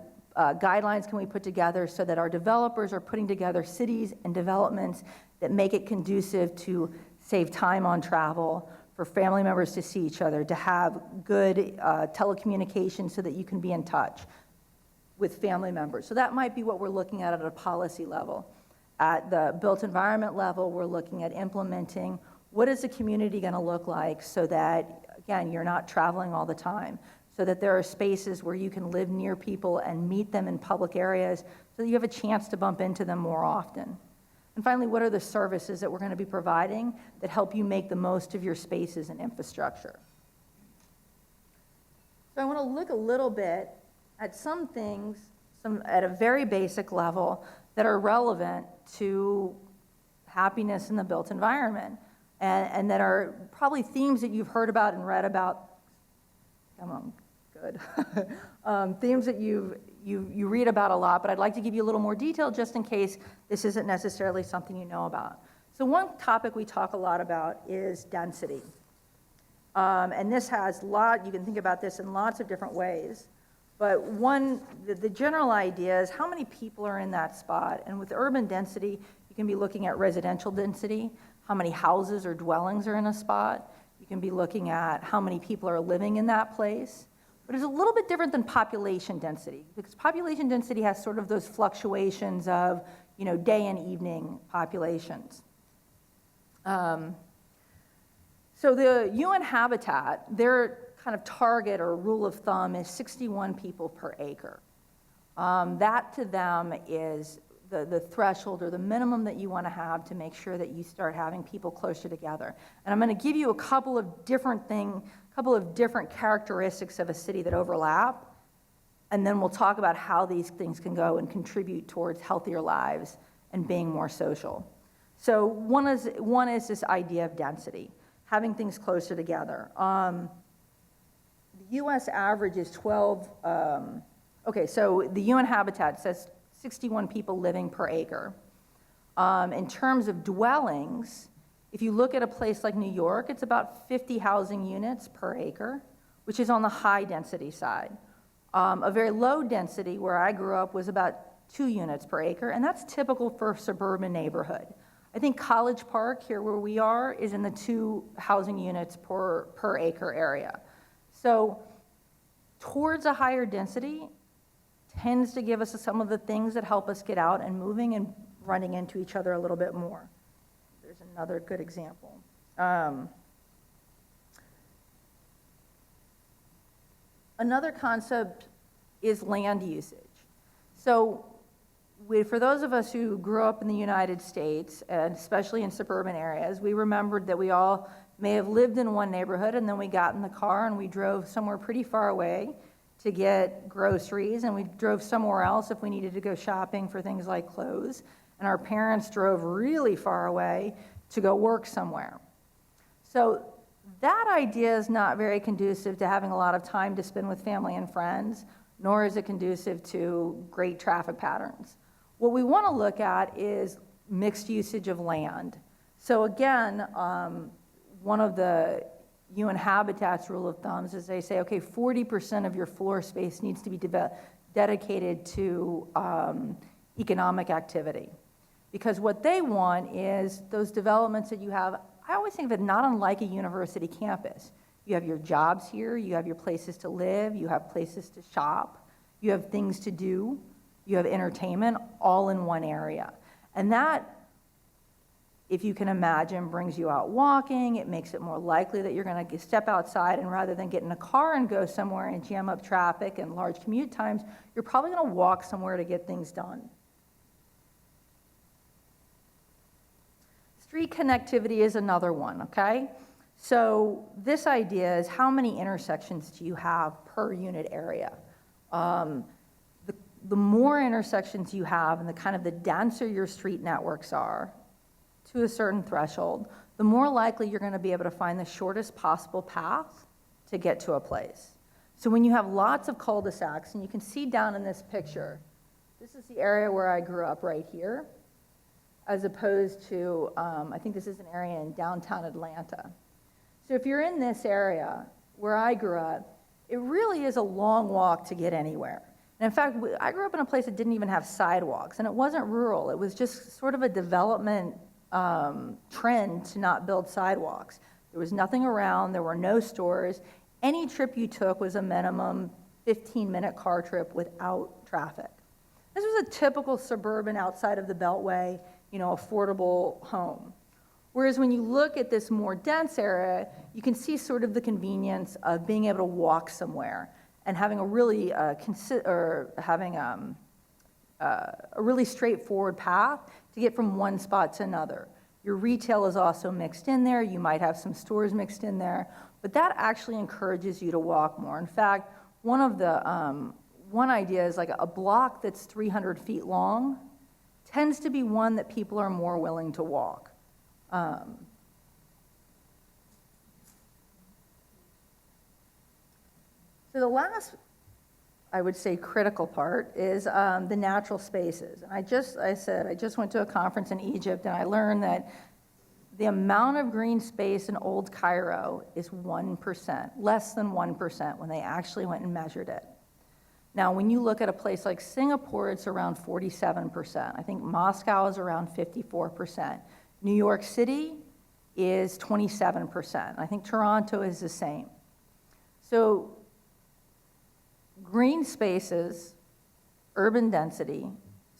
Speaker 3: guidelines can we put together so that our developers are putting together cities and developments that make it conducive to save time on travel, for family members to see each other, to have good telecommunications so that you can be in touch with family members. So that might be what we're looking at a policy level. At the built environment level, we're looking at implementing what is the community going to look like so that, again, you're not traveling all the time, so that there are spaces where you can live near people and meet them in public areas so that you have a chance to bump into them more often. And finally, what are the services that we're going to be providing that help you make the most of your spaces and infrastructure? So I want to look a little bit at some things, at a very basic level, that are relevant to happiness in the built environment, and that are probably themes that you've heard about and read about. Come on. Good. Themes that you read about a lot, but I'd like to give you a little more detail just in case this isn't necessarily something you know about. So one topic we talk a lot about is density. And this has you can think about this in lots of different ways, but the general idea is how many people are in that spot. And with urban density, you can be looking at residential density, how many houses or dwellings are in a spot. You can be looking at how many people are living in that place. But it's a little bit different than population density, because population density has sort of those fluctuations of, day and evening populations. So the UN Habitat, their kind of target or rule of thumb is 61 people per acre. That to them is the threshold or the minimum that you want to have to make sure that you start having people closer together. And I'm going to give you a couple of different characteristics of a city that overlap, and then we'll talk about how these things can go and contribute towards healthier lives and being more social. So one is this idea of density, having things closer together. The U.S. average is 12, so the UN Habitat says 61 people living per acre. In terms of dwellings, if you look at a place like New York, it's about 50 housing units per acre, which is on the high density side. A very low density, where I grew up, was about 2 units per acre, and that's typical for a suburban neighborhood. I think College Park, here where we are, is in the 2 housing units per acre area. So towards a higher density tends to give us some of the things that help us get out and moving and running into each other a little bit more. There's another good example. Another concept is land usage. So for those of us who grew up in the United States, and especially in suburban areas, we remembered that we all may have lived in one neighborhood, and then we got in the car and we drove somewhere pretty far away to get groceries, and we drove somewhere else if we needed to go shopping for things like clothes, and our parents drove really far away to go work somewhere. So that idea is not very conducive to having a lot of time to spend with family and friends, nor is it conducive to great traffic patterns. What we want to look at is mixed usage of land. So again, one of the UN Habitat's rule of thumbs is they say, okay, 40% of your floor space needs to be dedicated to economic activity. Because what they want is those developments that you have, I always think of it not unlike a university campus. You have your jobs here, you have your places to live, you have places to shop, you have things to do, you have entertainment, all in one area. And that, if you can imagine, brings you out walking. It makes it more likely that you're going to step outside, and rather than get in a car and go somewhere and jam up traffic and large commute times, you're probably going to walk somewhere to get things done. Street connectivity is another one, okay? So this idea is how many intersections do you have per unit area? The more intersections you have and the denser your street networks are, to a certain threshold, the more likely you're going to be able to find the shortest possible path to get to a place. So when you have lots of cul-de-sacs, and you can see down in this picture, this is the area where I grew up right here, as opposed to, I think this is an area in downtown Atlanta. So if you're in this area where I grew up, it really is a long walk to get anywhere. And in fact, I grew up in a place that didn't even have sidewalks, and it wasn't rural. It was just sort of a development trend to not build sidewalks. There was nothing around, there were no stores. Any trip you took was a minimum 15-minute car trip without traffic. This was a typical suburban outside of the Beltway, affordable home. Whereas when you look at this more dense area, you can see sort of the convenience of being able to walk somewhere and having a really a really straightforward path to get from one spot to another. Your retail is also mixed in there. You might have some stores mixed in there, but that actually encourages you to walk more. In fact, one idea is like a block that's 300 feet long tends to be one that people are more willing to walk. So the last, I would say, critical part is the natural spaces. And I just went to a conference in Egypt, and I learned that the amount of green space in Old Cairo is 1%, less than 1% when they actually went and measured it. Now, when you look at a place like Singapore, it's around 47%. I think Moscow is around 54%. New York City is 27%. I think Toronto is the same. So green spaces, urban density,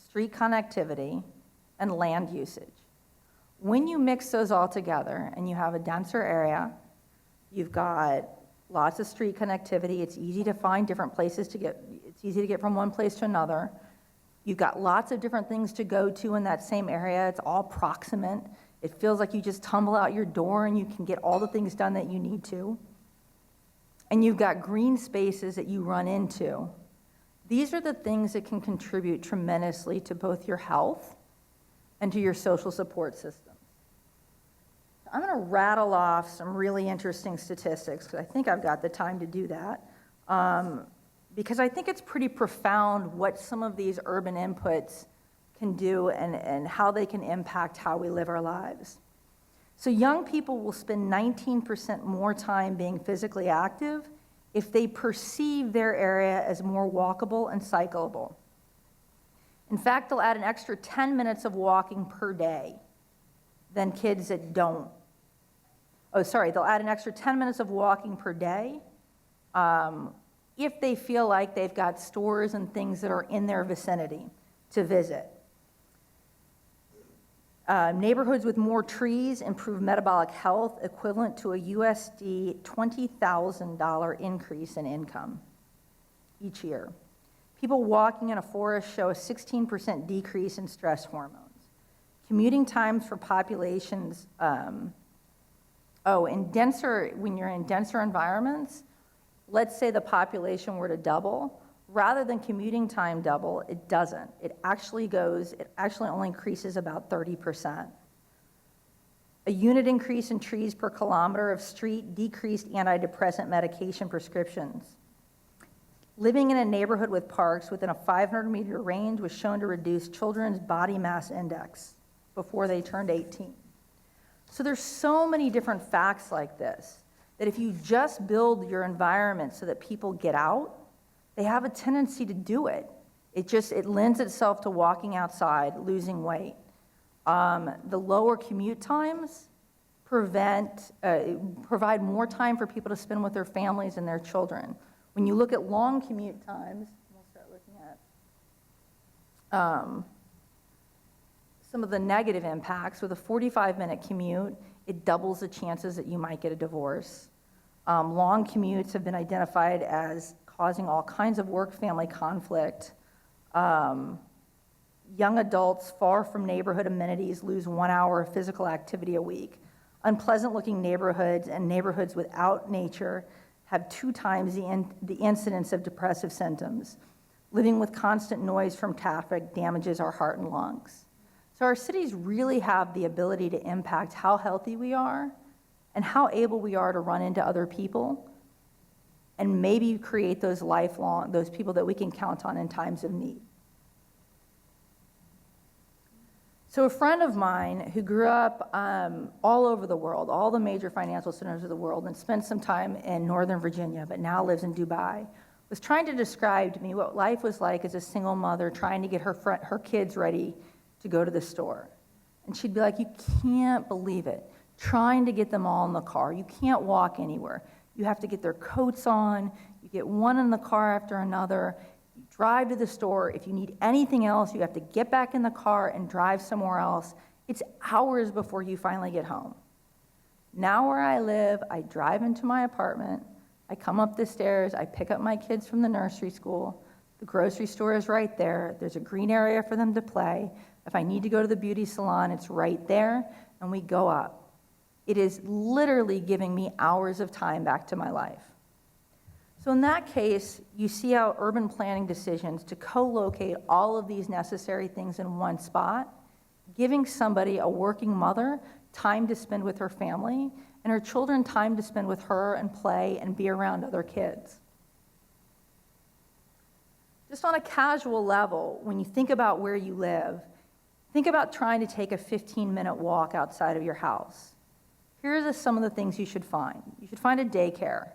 Speaker 3: street connectivity, and land usage. When you mix those all together and you have a denser area, you've got lots of street connectivity, it's easy to find different places it's easy to get from one place to another. You've got lots of different things to go to in that same area, it's all proximate. It feels like you just tumble out your door and you can get all the things done that you need to. And you've got green spaces that you run into. These are the things that can contribute tremendously to both your health and to your social support systems. I'm going to rattle off some really interesting statistics because I think I've got the time to do that. Because I think it's pretty profound what some of these urban inputs can do and how they can impact how we live our lives. So young people will spend 19% more time being physically active if they perceive their area as more walkable and cyclable. In fact, they'll add an extra 10 minutes of walking per day than kids that don't. They'll add an extra 10 minutes of walking per day if they feel like they've got stores and things that are in their vicinity to visit. Neighborhoods with more trees improve metabolic health, equivalent to a USD $20,000 increase in income each year. People walking in a forest show a 16% decrease in stress hormones. Commuting times for populations, when you're in denser environments, let's say the population were to double, rather than commuting time double, it doesn't. It actually only increases about 30%. A unit increase in trees per kilometer of street decreased antidepressant medication prescriptions. Living in a neighborhood with parks within a 500-meter range was shown to reduce children's body mass index before they turned 18. So there's so many different facts like this that if you just build your environment so that people get out, they have a tendency to do it. It lends itself to walking outside, losing weight. The lower commute times provide more time for people to spend with their families and their children. When you look at long commute times, we'll start looking at some of the negative impacts. With a 45-minute commute, it doubles the chances that you might get a divorce. Long commutes have been identified as causing all kinds of work-family conflict. Young adults far from neighborhood amenities lose 1 hour of physical activity a week. Unpleasant-looking neighborhoods and neighborhoods without nature have 2 times the incidence of depressive symptoms. Living with constant noise from traffic damages our heart and lungs. So our cities really have the ability to impact how healthy we are and how able we are to run into other people and maybe create those people that we can count on in times of need. So a friend of mine who grew up all over the world, all the major financial centers of the world, and spent some time in Northern Virginia, but now lives in Dubai, was trying to describe to me what life was like as a single mother trying to get her kids ready to go to the store. And she'd be like, you can't believe it, trying to get them all in the car. You can't walk anywhere. You have to get their coats on. You get one in the car after another. You drive to the store. If you need anything else, you have to get back in the car and drive somewhere else. It's hours before you finally get home. Now where I live, I drive into my apartment. I come up the stairs. I pick up my kids from the nursery school. The grocery store is right there. There's a green area for them to play. If I need to go to the beauty salon, it's right there, and we go up. It is literally giving me hours of time back to my life. So in that case, you see how urban planning decisions to co-locate all of these necessary things in one spot, giving somebody, a working mother, time to spend with her family, and her children time to spend with her and play and be around other kids. Just on a casual level, when you think about where you live, think about trying to take a 15-minute walk outside of your house. Here are some of the things you should find. You should find a daycare.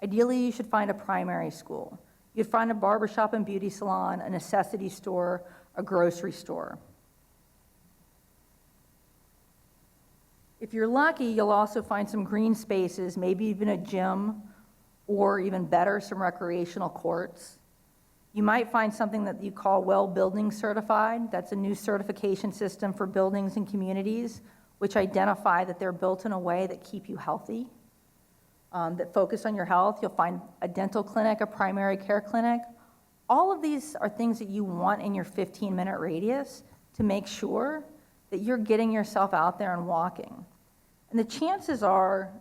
Speaker 3: Ideally, you should find a primary school. You'd find a barbershop and beauty salon, a necessity store, a grocery store. If you're lucky, you'll also find some green spaces, maybe even a gym, or even better, some recreational courts. You might find something that you call Well Building Certified. That's a new certification system for buildings and communities, which identify that they're built in a way that keep you healthy, that focus on your health. You'll find a dental clinic, a primary care clinic. All of these are things that you want in your 15-minute radius to make sure that you're getting yourself out there and walking. And the chances are,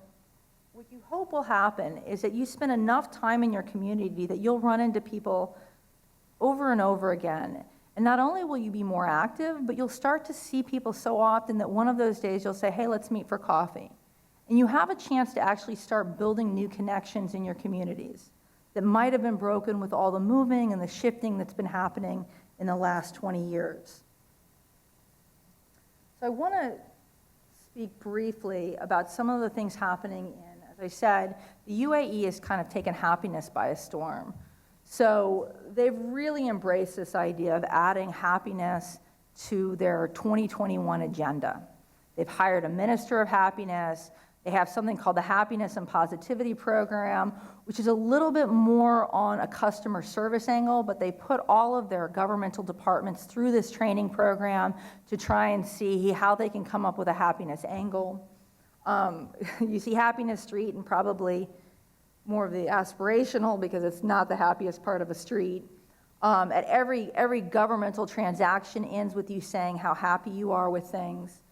Speaker 3: what you hope will happen is that you spend enough time in your community that you'll run into people over and over again. And not only will you be more active, but you'll start to see people so often that one of those days you'll say, hey, let's meet for coffee. And you have a chance to actually start building new connections in your communities that might have been broken with all the moving and the shifting that's been happening in the last 20 years. So I want to speak briefly about some of the things happening in, as I said, the UAE has kind of taken happiness by a storm. So they've really embraced this idea of adding happiness to their 2021 agenda. They've hired a minister of happiness. They have something called the Happiness and Positivity Program, which is a little bit more on a customer service angle, but they put all of their governmental departments through this training program to try and see how they can come up with a happiness angle. You see Happiness Street and probably more of the aspirational because it's not the happiest part of a street. At every governmental transaction ends with you saying how happy you are with things.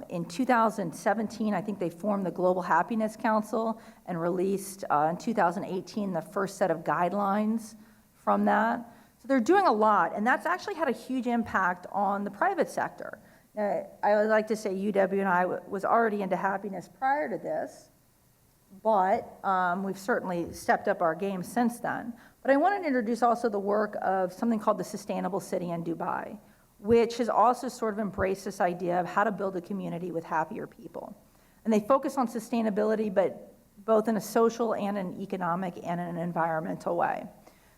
Speaker 3: In 2017, I think they formed the Global Happiness Council and released in 2018 the first set of guidelines from that. So they're doing a lot, and that's actually had a huge impact on the private sector. I would like to say UW and I was already into happiness prior to this, but we've certainly stepped up our game since then. But I wanted to introduce also the work of something called the Sustainable City in Dubai, which has also sort of embraced this idea of how to build a community with happier people. And they focus on sustainability, but both in a social and an economic and an environmental way.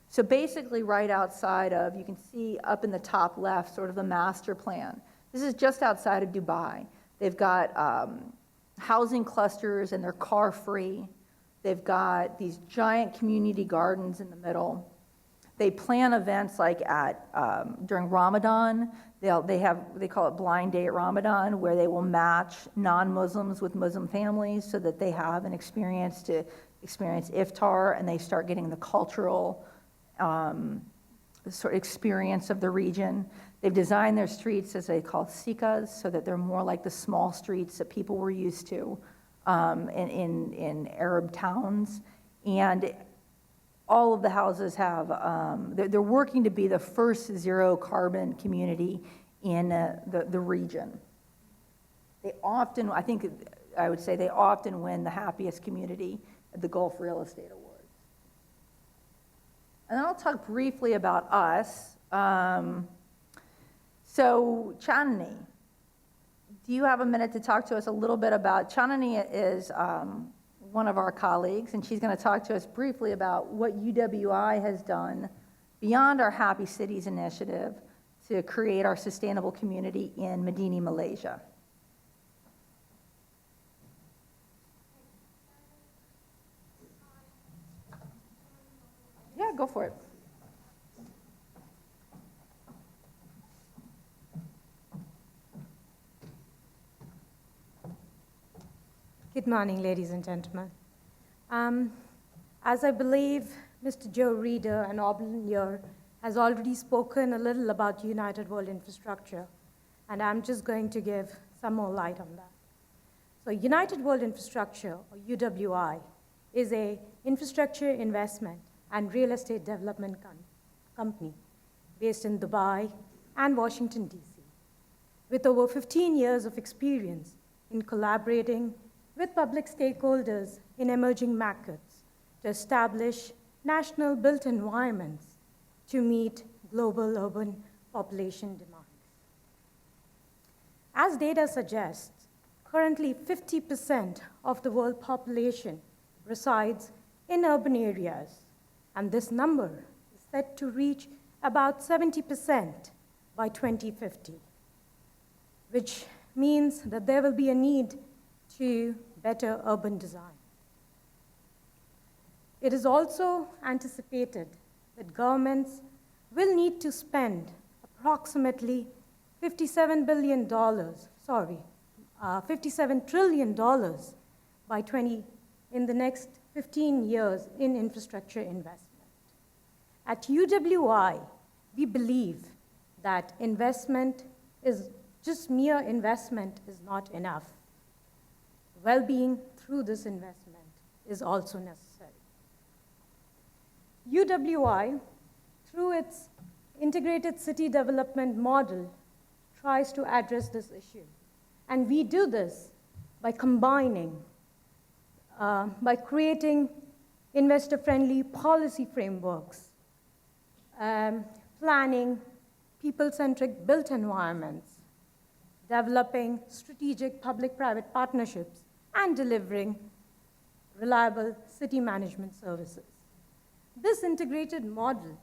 Speaker 3: So basically right outside of, you can see up in the top left, sort of the master plan. This is just outside of Dubai. They've got housing clusters and they're car-free. They've got these giant community gardens in the middle. They plan events like during Ramadan. They call it Blind Date Ramadan, where they will match non-Muslims with Muslim families so that they have an experience to experience iftar, and they start getting the cultural sort of experience of the region. They've designed their streets as they call sikas, so that they're more like the small streets that people were used to in Arab towns. And all of the houses have, they're working to be the first zero carbon community in the region. They often, I would say they often win the happiest community at the Gulf Real Estate Awards. And then I'll talk briefly about us. So Chandni, do you have a minute to talk to us a little bit about, Chandni is one of our colleagues, and she's going to talk to us briefly about what UWI has done beyond our Happy Cities initiative to create our sustainable community in Medini, Malaysia. Yeah, go for it.
Speaker 4: Good morning, ladies and gentlemen. As I believe Mr. Joe Reeder and Aubrilyn Reeder has already spoken a little about United World Infrastructure, and I'm just going to give some more light on that. So United World Infrastructure, or UWI, is an infrastructure investment and real estate development company based in Dubai and Washington, D.C., with over 15 years of experience in collaborating with public stakeholders in emerging markets to establish national built environments to meet global urban population demands. As data suggests, currently 50% of the world population resides in urban areas, and this number is set to reach about 70% by 2050, which means that there will be a need to better urban design. It is also anticipated that governments will need to spend approximately $57 trillion in the next 15 years in infrastructure investment. At UWI, we believe that just mere investment is not enough. Well-being through this investment is also necessary. UWI, through its integrated city development model, tries to address this issue. And we do this by combining, by creating investor-friendly policy frameworks, planning people-centric built environments, developing strategic public-private partnerships, and delivering reliable city management services. This integrated model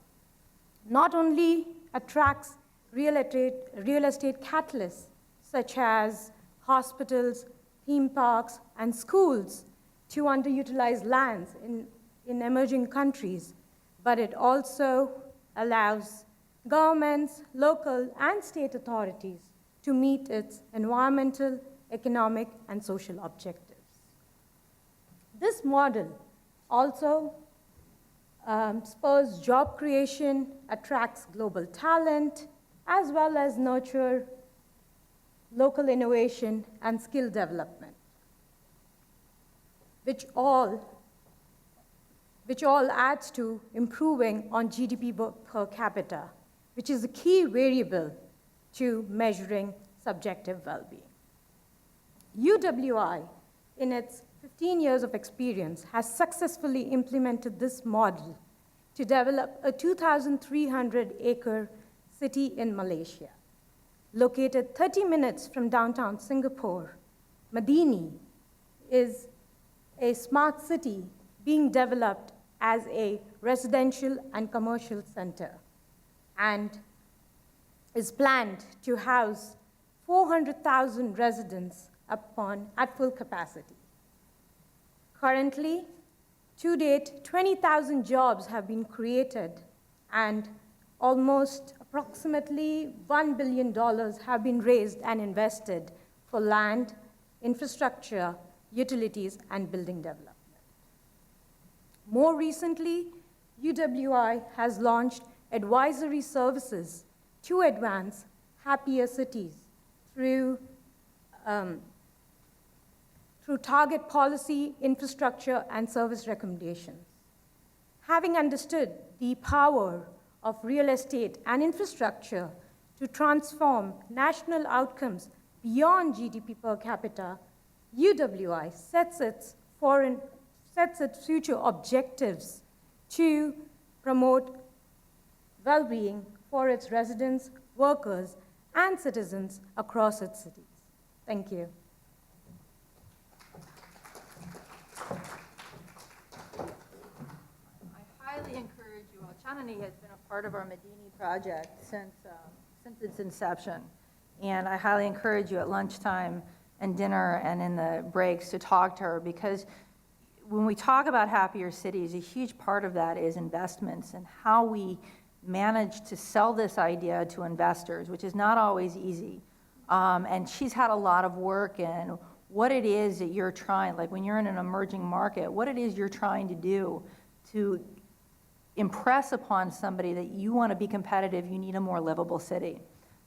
Speaker 4: not only attracts real estate catalysts such as hospitals, theme parks, and schools to underutilized lands in emerging countries, but it also allows governments, local, and state authorities to meet its environmental, economic, and social objectives. This model also spurs job creation, attracts global talent, as well as nurture local innovation and skill development, which all adds to improving on GDP per capita, which is a key variable to measuring subjective well-being. UWI, in its 15 years of experience, has successfully implemented this model to develop a 2,300-acre city in Malaysia. Located 30 minutes from downtown Singapore, Medini is a smart city being developed as a residential and commercial center, and is planned to house 400,000 residents at full capacity. Currently, to date, 20,000 jobs have been created, and approximately $1 billion have been raised and invested for land, infrastructure, utilities, and building development. More recently, UWI has launched advisory services to advance happier cities through target policy, infrastructure, and service recommendations. Having understood the power of real estate and infrastructure to transform national outcomes beyond GDP per capita, UWI sets its future objectives to promote well-being for its residents, workers, and citizens across its cities. Thank you.
Speaker 3: I highly encourage you all. Chanani has been a part of our Medini project since its inception. And I highly encourage you at lunchtime and dinner and in the breaks to talk to her, because when we talk about happier cities, a huge part of that is investments and how we manage to sell this idea to investors, which is not always easy. And she's had a lot of work in what it is that you're trying, like when you're in an emerging market, what it is you're trying to do to impress upon somebody that you want to be competitive, you need a more livable city.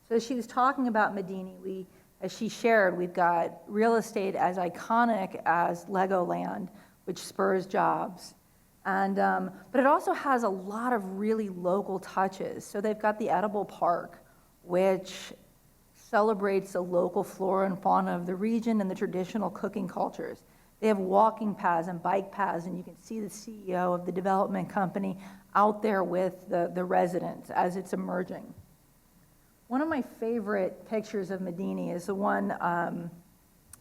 Speaker 3: So she was talking about Medini. As she shared, we've got real estate as iconic as Legoland, which spurs jobs. And, but it also has a lot of really local touches. So they've got the Edible Park, which celebrates the local flora and fauna of the region and the traditional cooking cultures. They have walking paths and bike paths, and you can see the CEO of the development company out there with the residents as it's emerging. One of my favorite pictures of Medini is the one I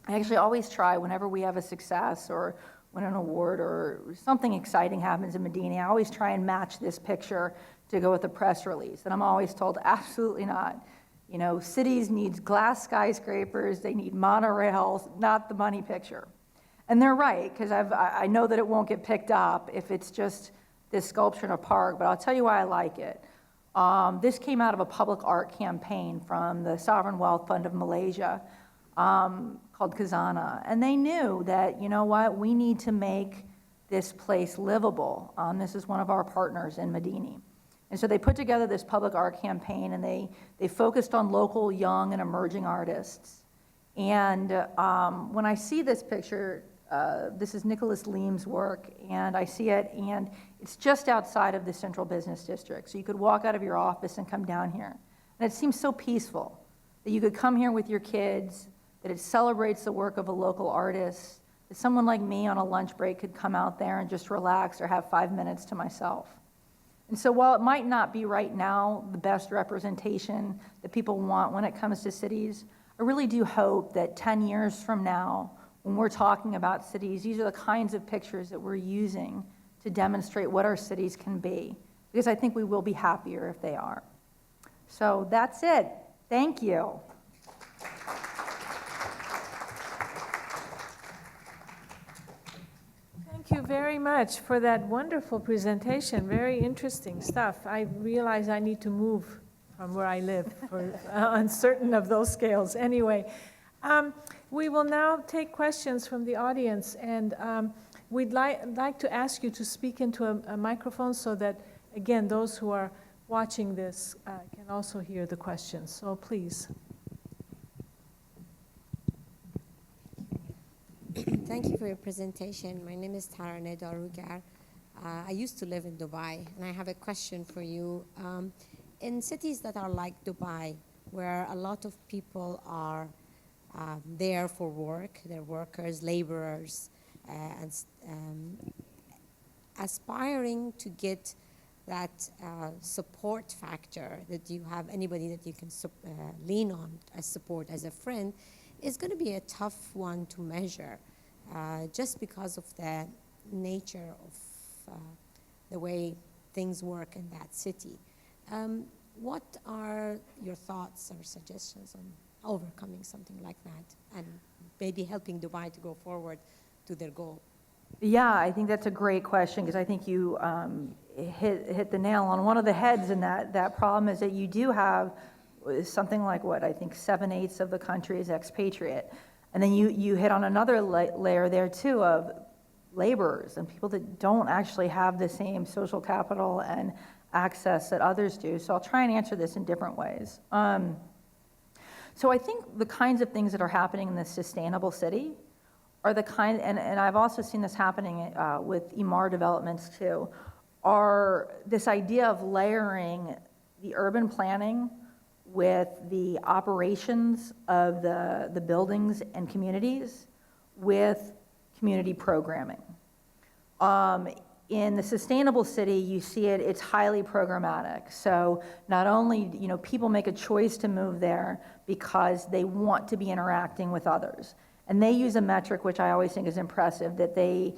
Speaker 3: actually always try whenever we have a success or win an award or something exciting happens in Medini. I always try and match this picture to go with a press release. And I'm always told, absolutely not. You know, cities need glass skyscrapers, they need monorails, not the money picture. And they're right, because I know that it won't get picked up if it's just this sculpture in a park, but I'll tell you why I like it. This came out of a public art campaign from the Sovereign Wealth Fund of Malaysia called Khazanah. And they knew that, you know what, we need to make this place livable. This is one of our partners in Medini. And so they put together this public art campaign, and they focused on local, young, and emerging artists. And when I see this picture, this is Nicholas Leem's work, and I see it, and it's just outside of the central business district. So you could walk out of your office and come down here. And it seems so peaceful that you could come here with your kids, that it celebrates the work of a local artist, that someone like me on a lunch break could come out there and just relax or have 5 minutes to myself. And so while it might not be right now the best representation that people want when it comes to cities, I really do hope that 10 years from now, when we're talking about cities, these are the kinds of pictures that we're using to demonstrate what our cities can be, because I think we will be happier if they are. So that's it. Thank you.
Speaker 1: Thank you very much for that wonderful presentation. Very interesting stuff. I realize I need to move from where I live for, on certain of those scales. Anyway, we will now take questions from the audience, and we'd like to ask you to speak into a microphone so that, again, those who are watching this can also hear the questions. So please.
Speaker 5: Thank you for your presentation. My name is Tarane Darugar. I used to live in Dubai, and I have a question for you. In cities that are like Dubai, where a lot of people are there for work, they're workers, laborers, and aspiring to get that support factor, that you have anybody that you can lean on as support, as a friend, is going to be a tough one to measure. just because of the nature of the way things work in that city. What are your thoughts or suggestions on overcoming something like that and maybe helping Dubai to go forward to their goal?
Speaker 3: Yeah, I think that's a great question, because I think you hit the nail on one of the heads in that problem is that you do have something like, what, I think 7/8 of the country is expatriate. And then you hit on another layer there too of laborers and people that don't actually have the same social capital and access that others do. So I'll try and answer this in different ways. So I think the kinds of things that are happening in the sustainable city are the kind, and I've also seen this happening with Emaar developments too, are this idea of layering the urban planning with the operations of the buildings and communities with community programming. In the sustainable city, you see it's highly programmatic. So not only, people make a choice to move there because they want to be interacting with others. And they use a metric which I always think is impressive, that they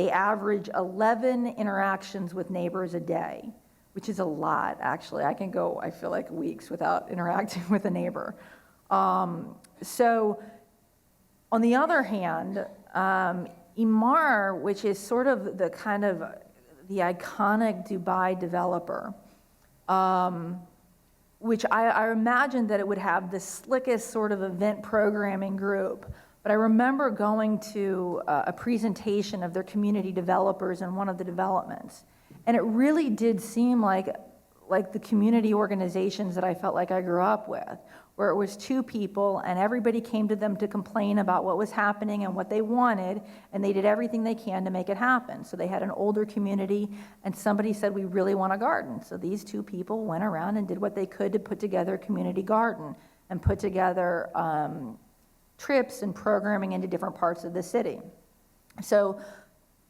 Speaker 3: average 11 interactions with neighbors a day, which is a lot, actually. I can go, I feel like, weeks without interacting with a neighbor. So on the other hand, Emaar, which is sort of the kind of the iconic Dubai developer, which I imagined that it would have the slickest sort of event programming group. But I remember going to a presentation of their community developers in one of the developments. And it really did seem like the community organizations that I felt like I grew up with, where it was two people and everybody came to them to complain about what was happening and what they wanted, and they did everything they can to make it happen. So they had an older community, and somebody said, we really want a garden. So these two people went around and did what they could to put together a community garden and put together trips and programming into different parts of the city. So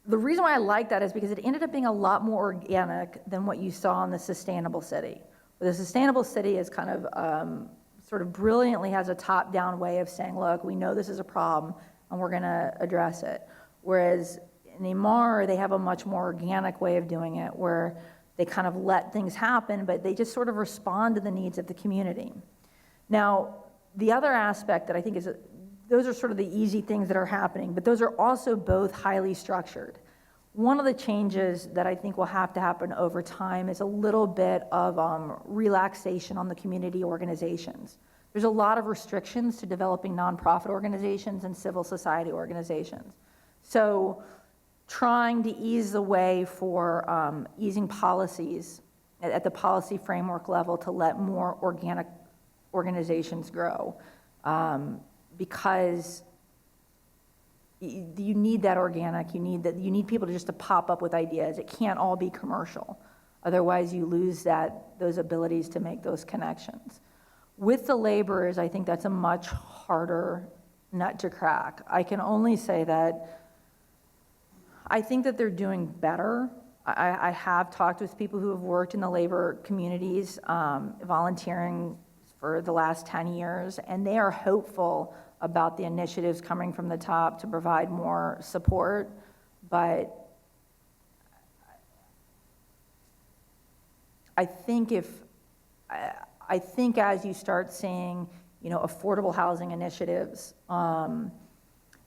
Speaker 3: the reason why I like that is because it ended up being a lot more organic than what you saw in the sustainable city. The sustainable city is kind of sort of brilliantly has a top-down way of saying, look, we know this is a problem and we're gonna address it. Whereas in Emaar, they have a much more organic way of doing it, where they kind of let things happen, but they just sort of respond to the needs of the community. Now, the other aspect that I think is, those are sort of the easy things that are happening, but those are also both highly structured. One of the changes that I think will have to happen over time is a little bit of relaxation on the community organizations. There's a lot of restrictions to developing nonprofit organizations and civil society organizations. So trying to ease the way for easing policies at the policy framework level to let more organic organizations grow. Because you need that organic, you need people to just to pop up with ideas. It can't all be commercial. Otherwise you lose those abilities to make those connections. With the laborers, I think that's a much harder nut to crack. I can only say that I think that they're doing better. I have talked with people who have worked in the labor communities, volunteering for the last 10 years, and they are hopeful about the initiatives coming from the top to provide more support. But I think as you start seeing, affordable housing initiatives, and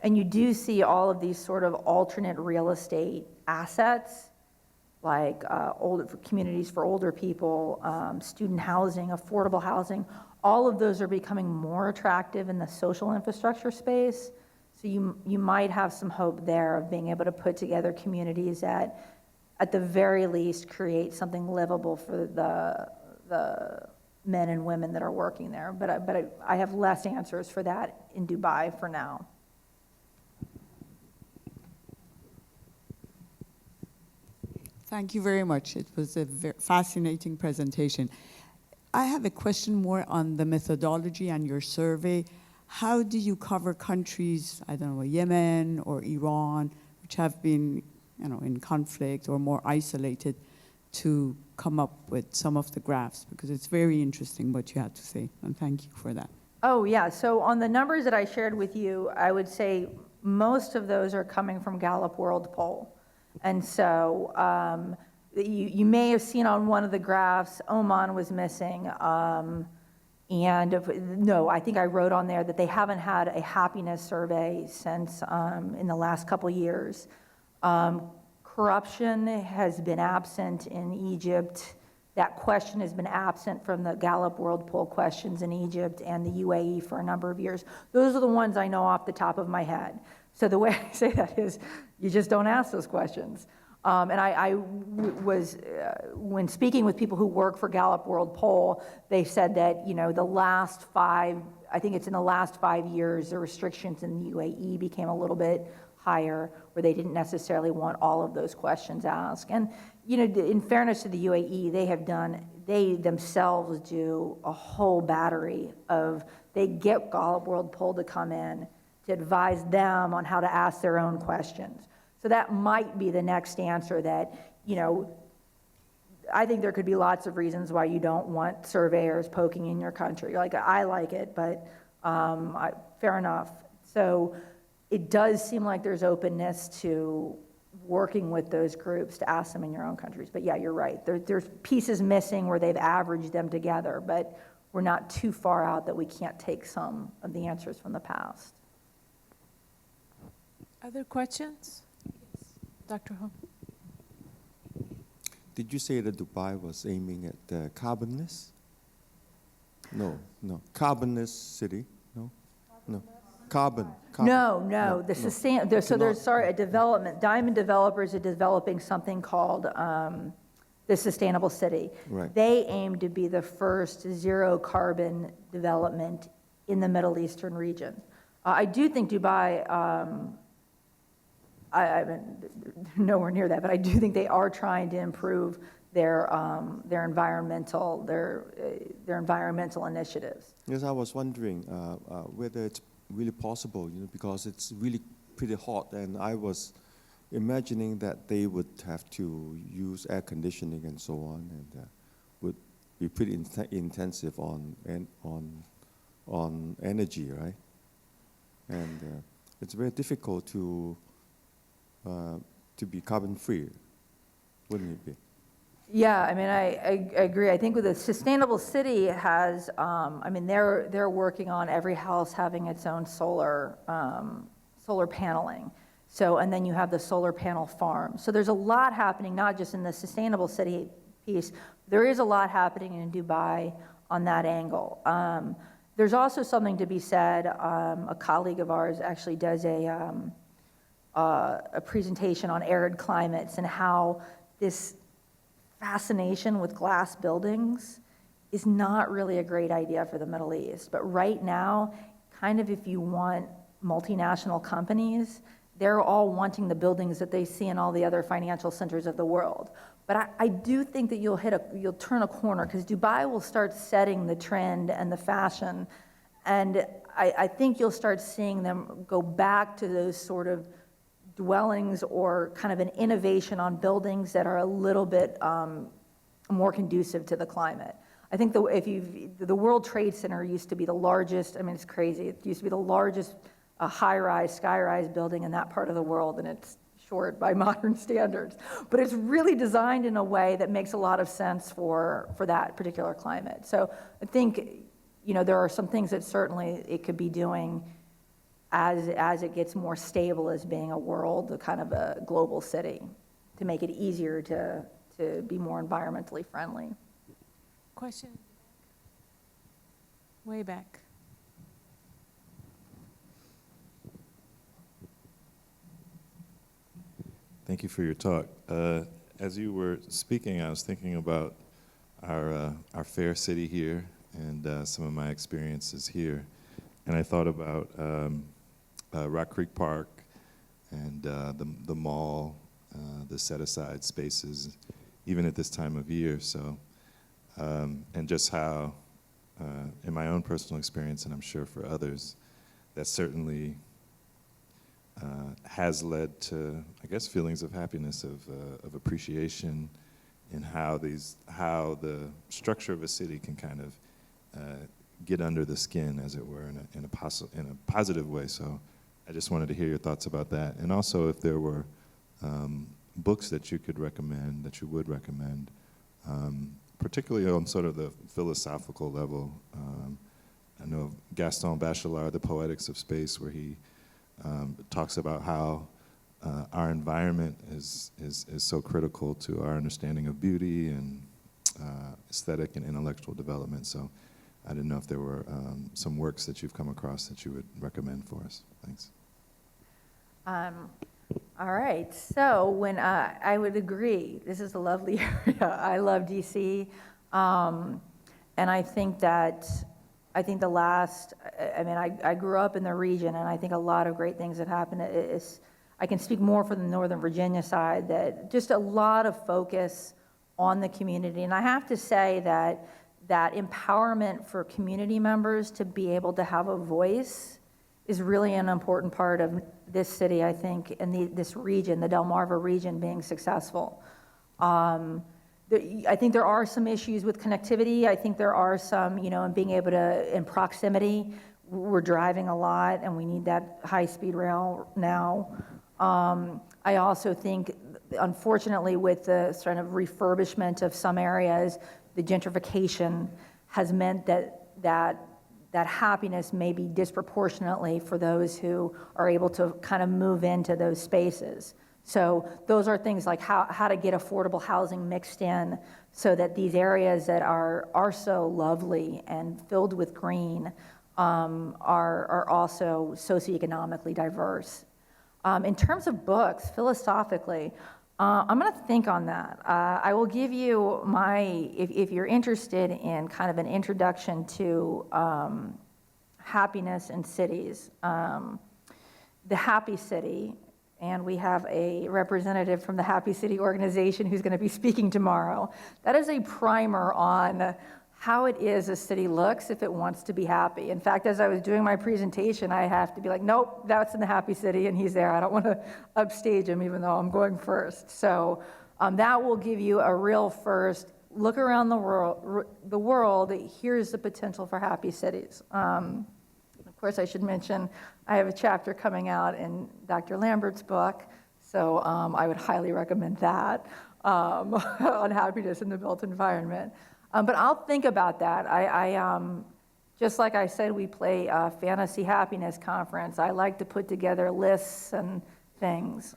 Speaker 3: you do see all of these sort of alternate real estate assets, like communities for older people, student housing, affordable housing, all of those are becoming more attractive in the social infrastructure space. So you might have some hope there of being able to put together communities that, at the very least, create something livable for the men and women that are working there. But I have less answers for that in Dubai for now.
Speaker 6: Thank you very much. It was a very fascinating presentation. I have a question more on the methodology and your survey. How do you cover countries, I don't know, Yemen or Iran, which have been, in conflict or more isolated, to come up with some of the graphs? Because it's very interesting what you had to say, and thank you for that.
Speaker 3: Oh, yeah. So on the numbers that I shared with you, I would say most of those are coming from Gallup World Poll. And so you may have seen on one of the graphs, Oman was missing. No, I think I wrote on there that they haven't had a happiness survey since in the last couple years. Corruption has been absent in Egypt. That question has been absent from the Gallup World Poll questions in Egypt and the UAE for a number of years. Those are the ones I know off the top of my head. So the way I say that is, you just don't ask those questions. And I was, when speaking with people who work for Gallup World Poll, they said that, the last 5, I think it's in the last 5 years, the restrictions in the UAE became a little bit higher, where they didn't necessarily want all of those questions asked. And, in fairness to the UAE, they themselves do a whole battery of, they get Gallup World Poll to come in to advise them on how to ask their own questions. So that might be the next answer that, I think there could be lots of reasons why you don't want surveyors poking in your country. Like, I like it, but fair enough. So it does seem like there's openness to working with those groups to ask them in your own countries. But yeah, you're right. There's pieces missing where they've averaged them together, but we're not too far out that we can't take some of the answers from the past.
Speaker 1: Other questions? Yes. Dr. Ho.
Speaker 7: Did you say that Dubai was aiming at carbonless? No. Carbonless city? No. Carbon.
Speaker 3: No. A development. Diamond developers are developing something called the Sustainable City.
Speaker 7: Right.
Speaker 3: They aim to be the first zero carbon development in the Middle Eastern region. I do think Dubai, I'm nowhere near that, but I do think they are trying to improve their environmental initiatives.
Speaker 7: Yes, I was wondering whether it's really possible, because it's really pretty hot, and I was imagining that they would have to use air conditioning and so on, and would be pretty intensive on energy, right? And it's very difficult to be carbon free, wouldn't it be?
Speaker 3: Yeah, I agree. I think with the Sustainable City has, they're working on every house having its own solar paneling. So, and then you have the solar panel farm. So there's a lot happening, not just in the Sustainable City piece. There is a lot happening in Dubai on that angle. There's also something to be said. A colleague of ours actually does a presentation on arid climates and how this fascination with glass buildings is not really a great idea for the Middle East. But right now, kind of if you want multinational companies, they're all wanting the buildings that they see in all the other financial centers of the world. But I do think that you'll turn a corner, because Dubai will start setting the trend and the fashion. And I think you'll start seeing them go back to those sort of dwellings or kind of an innovation on buildings that are a little bit more conducive to the climate. I think the World Trade Center used to be the largest, it's crazy, it used to be the largest high-rise, sky-rise building in that part of the world, and it's short by modern standards. But it's really designed in a way that makes a lot of sense for that particular climate. So I think, there are some things that certainly it could be doing as it gets more stable as being a world, kind of a global city, to make it easier to be more environmentally friendly.
Speaker 1: Question? Way back.
Speaker 8: Thank you for your talk. As you were speaking, I was thinking about our fair city here and some of my experiences here. And I thought about Rock Creek Park and the mall, the set-aside spaces, even at this time of year. So, and just how, in my own personal experience, and I'm sure for others, that certainly has led to, I guess, feelings of happiness, of appreciation, in how the structure of a city can kind of get under the skin, as it were, in a positive way. So I just wanted to hear your thoughts about that. And also if there were books that you could recommend, that you would recommend, particularly on sort of the philosophical level. I know Gaston Bachelard, The Poetics of Space, where he talks about how our environment is so critical to our understanding of beauty and aesthetic and intellectual development. So I didn't know if there were some works that you've come across that you would recommend for us. Thanks.
Speaker 3: All right, so when I would agree, this is a lovely area. I love DC, and I think the last, I mean, I grew up in the region, and I think a lot of great things that happened. I can speak more for the Northern Virginia side, that just a lot of focus on the community. And I have to say that empowerment for community members to be able to have a voice is really an important part of this city, I think, and this region, the Delmarva region, being successful. I think there are some issues with connectivity. I think there are some, in being able to, in proximity, we're driving a lot and we need that high-speed rail now. I also think, unfortunately, with the sort of refurbishment of some areas, the gentrification has meant that happiness may be disproportionately for those who are able to kind of move into those spaces. So those are things like how to get affordable housing mixed in so that these areas that are so lovely and filled with green are also socioeconomically diverse. In terms of books, philosophically, I'm going to think on that. I will give you if you're interested in kind of an introduction to happiness in cities, The Happy City, and we have a representative from the Happy City organization who's going to be speaking tomorrow. That is a primer on how it is a city looks if it wants to be happy. In fact, as I was doing my presentation, I have to be like, nope, that's in the Happy City, and he's there. I don't want to upstage him, even though I'm going first. So that will give you a real first look around the world. Here's the potential for happy cities. Of course, I should mention, I have a chapter coming out in Dr. Lambert's book, so I would highly recommend that on happiness in the built environment. But I'll think about that. Just like I said, we play a fantasy happiness conference. I like to put together lists and things.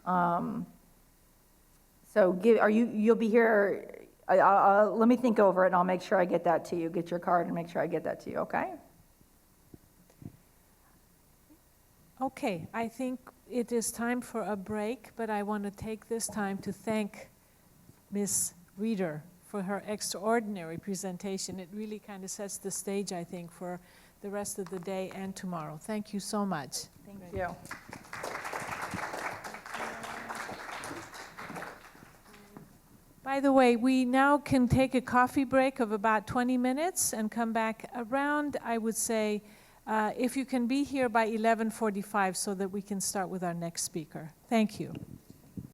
Speaker 3: So you'll be here. Let me think over it, and I'll make sure I get that to you. Get your card and make sure I get that to you, okay?
Speaker 1: Okay, I think it is time for a break, but I want to take this time to thank Ms. Reeder for her extraordinary presentation. It really kind of sets the stage, I think, for the rest of the day and tomorrow. Thank you so much.
Speaker 3: Thank you.
Speaker 1: By the way, we now can take a coffee break of about 20 minutes and come back around, I would say, if you can be here by 11:45 so that we can start with our next speaker. Thank you.